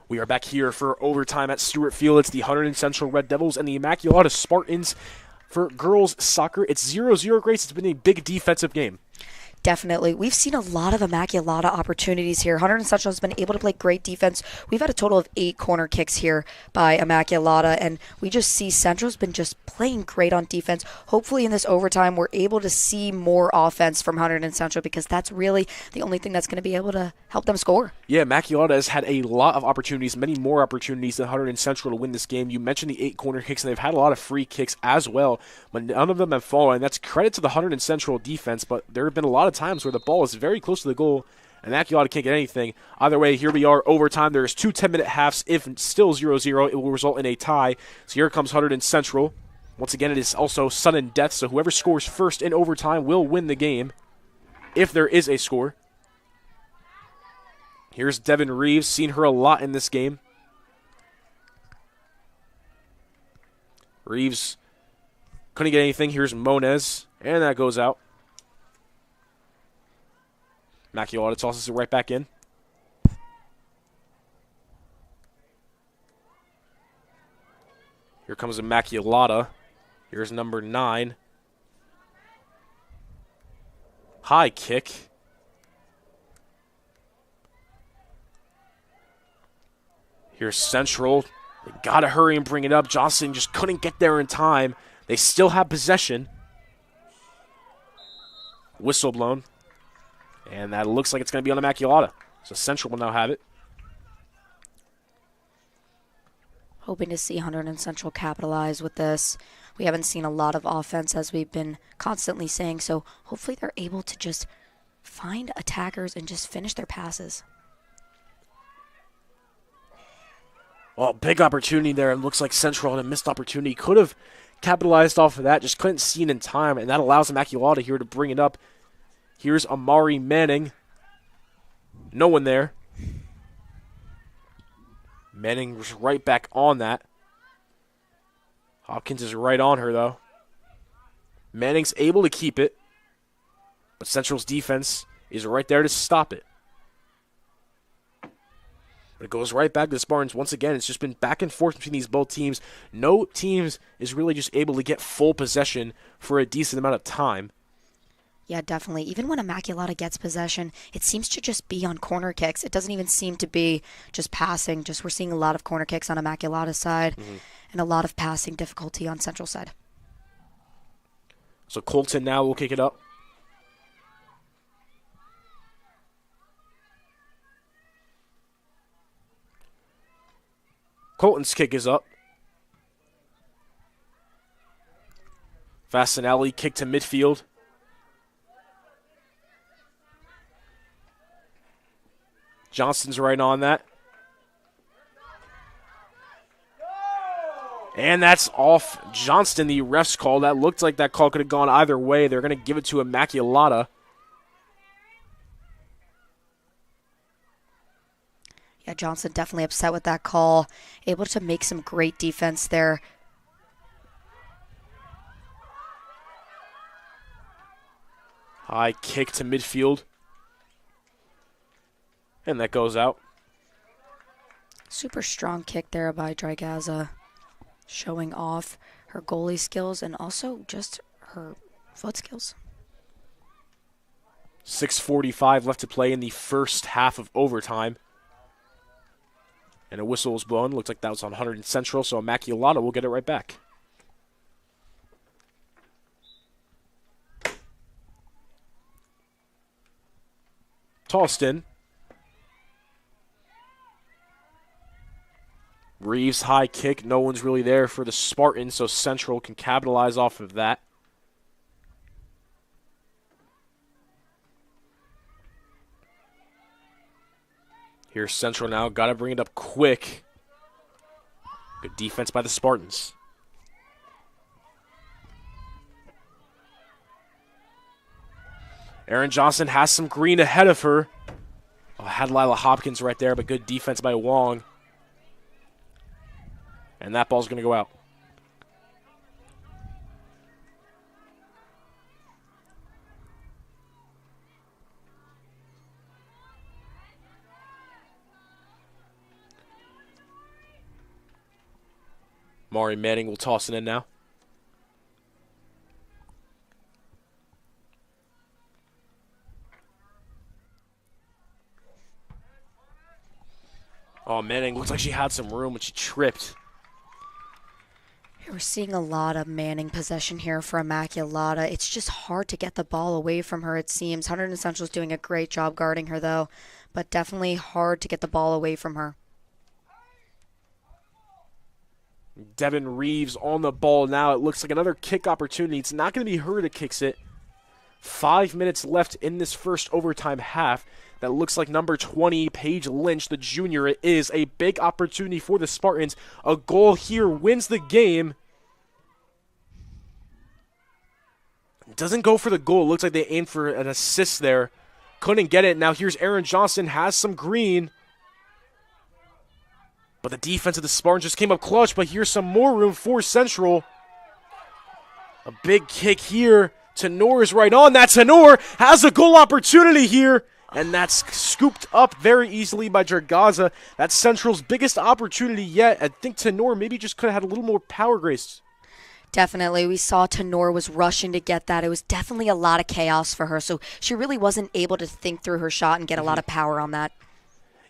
S1: We are back here for overtime at Stewart Field. It's the Hunterdon Central Red Devils and the Immaculata Spartans for girls soccer. It's 0-0, Grace. It's been a big defensive game.
S2: definitely. We've seen a lot of Immaculata opportunities here. Hunterdon Central has been able to play great defense. We've had a total of 8 corner kicks here by Immaculata, and we just see Central's been just playing great on defense. Hopefully in this overtime, we're able to see more offense from Hunterdon Central because that's really the only thing that's going to be able to help them score.
S1: Yeah, Immaculata has had a lot of opportunities, many more opportunities than Hunterdon Central to win this game. You mentioned the 8 corner kicks, and they've had a lot of free kicks as well, but none of them have fallen. That's credit to the Hunterdon Central defense, but there have been a lot of times where the ball is very close to the goal, and Immaculata can't get anything. Either way, here we are, overtime. There's 2 10-minute halves. If still 0-0, it will result in a tie. So here comes Hunterdon Central. Once again, it is also sudden death, so whoever scores first in overtime will win the game, if there is a score. Here's Devin Reeves, seen her a lot in this game. Reeves couldn't get anything. Here's Moniz, and that goes out. Immaculata tosses it right back in. Here comes Immaculata. Here's number 9. High kick. Here's Central. They got to hurry and bring it up. Johnson just couldn't get there in time. They still have possession. Whistle blown. And that looks like it's going to be on Immaculata. So Central will now have it.
S2: Hoping to see Hunterdon Central capitalize with this. We haven't seen a lot of offense, as we've been constantly saying, so hopefully they're able to just find attackers and just finish their passes.
S1: Well, big opportunity there. It looks like Central had a missed opportunity. Could have capitalized off of that, just couldn't see it in time, and that allows Immaculata here to bring it up. Here's Amari Manning. No one there. Manning was right back on that. Hopkins is right on her, though. Manning's able to keep it, but Central's defense is right there to stop it. But it goes right back to the Spartans. Once again, it's just been back and forth between these both teams. No teams is really just able to get full possession for a decent amount of time.
S2: Yeah, definitely. Even when Immaculata gets possession, it seems to just be on corner kicks. It doesn't even seem to be just passing. Just we're seeing a lot of corner kicks on Immaculata's side and a lot of passing difficulty on Central side.
S1: So Colton now will kick it up. Colton's kick is up. Fasanelli kick to midfield. Johnston's right on that. And that's off Johnston, the ref's call. That looked like that call could have gone either way. They're going to give it to Immaculata.
S2: Yeah, Johnson definitely upset with that call. Able to make some great defense there.
S1: High kick to midfield. And that goes out.
S2: Super strong kick there by Drygaza, showing off her goalie skills and also just her foot skills.
S1: 6:45 left to play in the first half of overtime. And a whistle was blown. Looks like that was on Hunterdon Central, so Immaculata will get it right back. Tossed in. Reeves high kick. No one's really there for the Spartans, so Central can capitalize off of that. Here's Central now. Got to bring it up quick. Good defense by the Spartans. Aaron Johnson has some green ahead of her. Oh, had Lila Hopkins right there, but good defense by Wong. And that ball's going to go out. Mari Manning will toss it in now. Oh, Manning looks like she had some room, but she tripped.
S2: We're seeing a lot of Manning possession here for Immaculata. It's just hard to get the ball away from her, it seems. Hunterdon Central's doing a great job guarding her, though, but definitely hard to get the ball away from her.
S1: Devin Reeves on the ball now. It looks like another kick opportunity. It's not going to be her that kicks it. 5 minutes left in this first overtime half. That looks like number 20, Paige Lynch, the junior. It is a big opportunity for the Spartans. A goal here wins the game. Doesn't go for the goal. It looks like they aimed for an assist there. Couldn't get it. Now here's Aaron Johnson. Has some green. But the defense of the Spartans just came up clutch. But here's some more room for Central. A big kick here. Tenor is right on that. Tenor has a goal opportunity here. And that's scooped up very easily by Jargaza. That's Central's biggest opportunity yet. I think Tenor maybe just could have had a little more power grace.
S2: Definitely. We saw Tenor was rushing to get that. It was definitely a lot of chaos for her. So she really wasn't able to think through her shot and get a lot of power on that.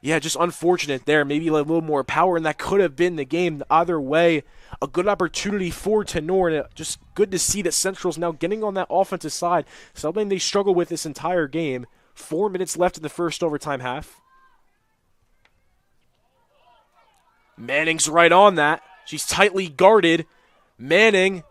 S1: Yeah, just unfortunate there. Maybe a little more power, and that could have been the game. Either way, a good opportunity for Tenor, and just good to see that Central's now getting on that offensive side, something they struggled with this entire game. 4 minutes left in the first overtime half. Manning's right on that. She's tightly guarded. Manning,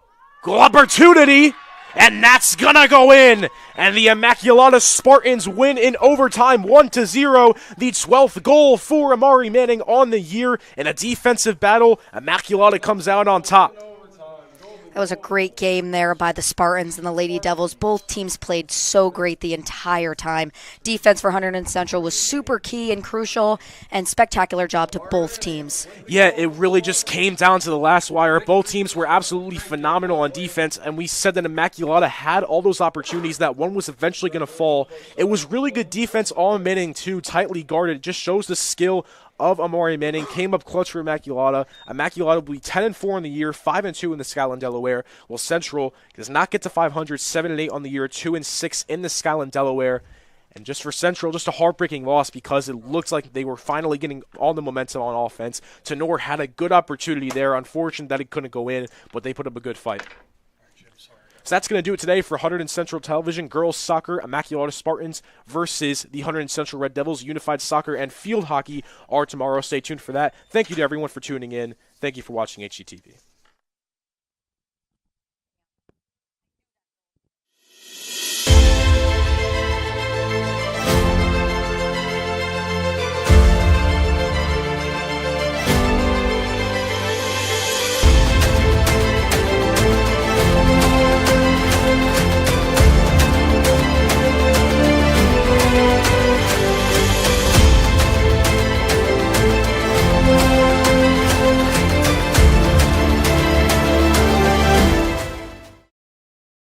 S1: goal opportunity, and that's gonna go in. And the Immaculata Spartans win in overtime 1-0. The 12th goal for Amari Manning on the year in a defensive battle. Immaculata comes out on top.
S2: That was a great game there by the Spartans and the Lady Devils. Both teams played so great the entire time. Defense for Hunterdon Central was super key and crucial, and spectacular job to both teams.
S1: Yeah, it really just came down to the last wire. Both teams were absolutely phenomenal on defense, and we said that Immaculata had all those opportunities. That one was eventually going to fall. It was really good defense on Manning, too, tightly guarded. It just shows the skill of Amari Manning. Came up clutch for Immaculata. Immaculata will be 10-4 on the year, 5-2 in the Skyline Delaware. While Central does not get to 500, 7-8 on the year, 2-6 in the Skyline Delaware. And just for Central, just a heartbreaking loss because it looks like they were finally getting all the momentum on offense. Tenor had a good opportunity there. Unfortunate that it couldn't go in, but they put up a good fight. So that's going to do it today for Hunterdon Central Television. Girls Soccer, Immaculata Spartans versus the Hunterdon Central Red Devils. Unified Soccer and Field Hockey are tomorrow. Stay tuned for that. Thank you to everyone for tuning in. Thank you for watching HGTV.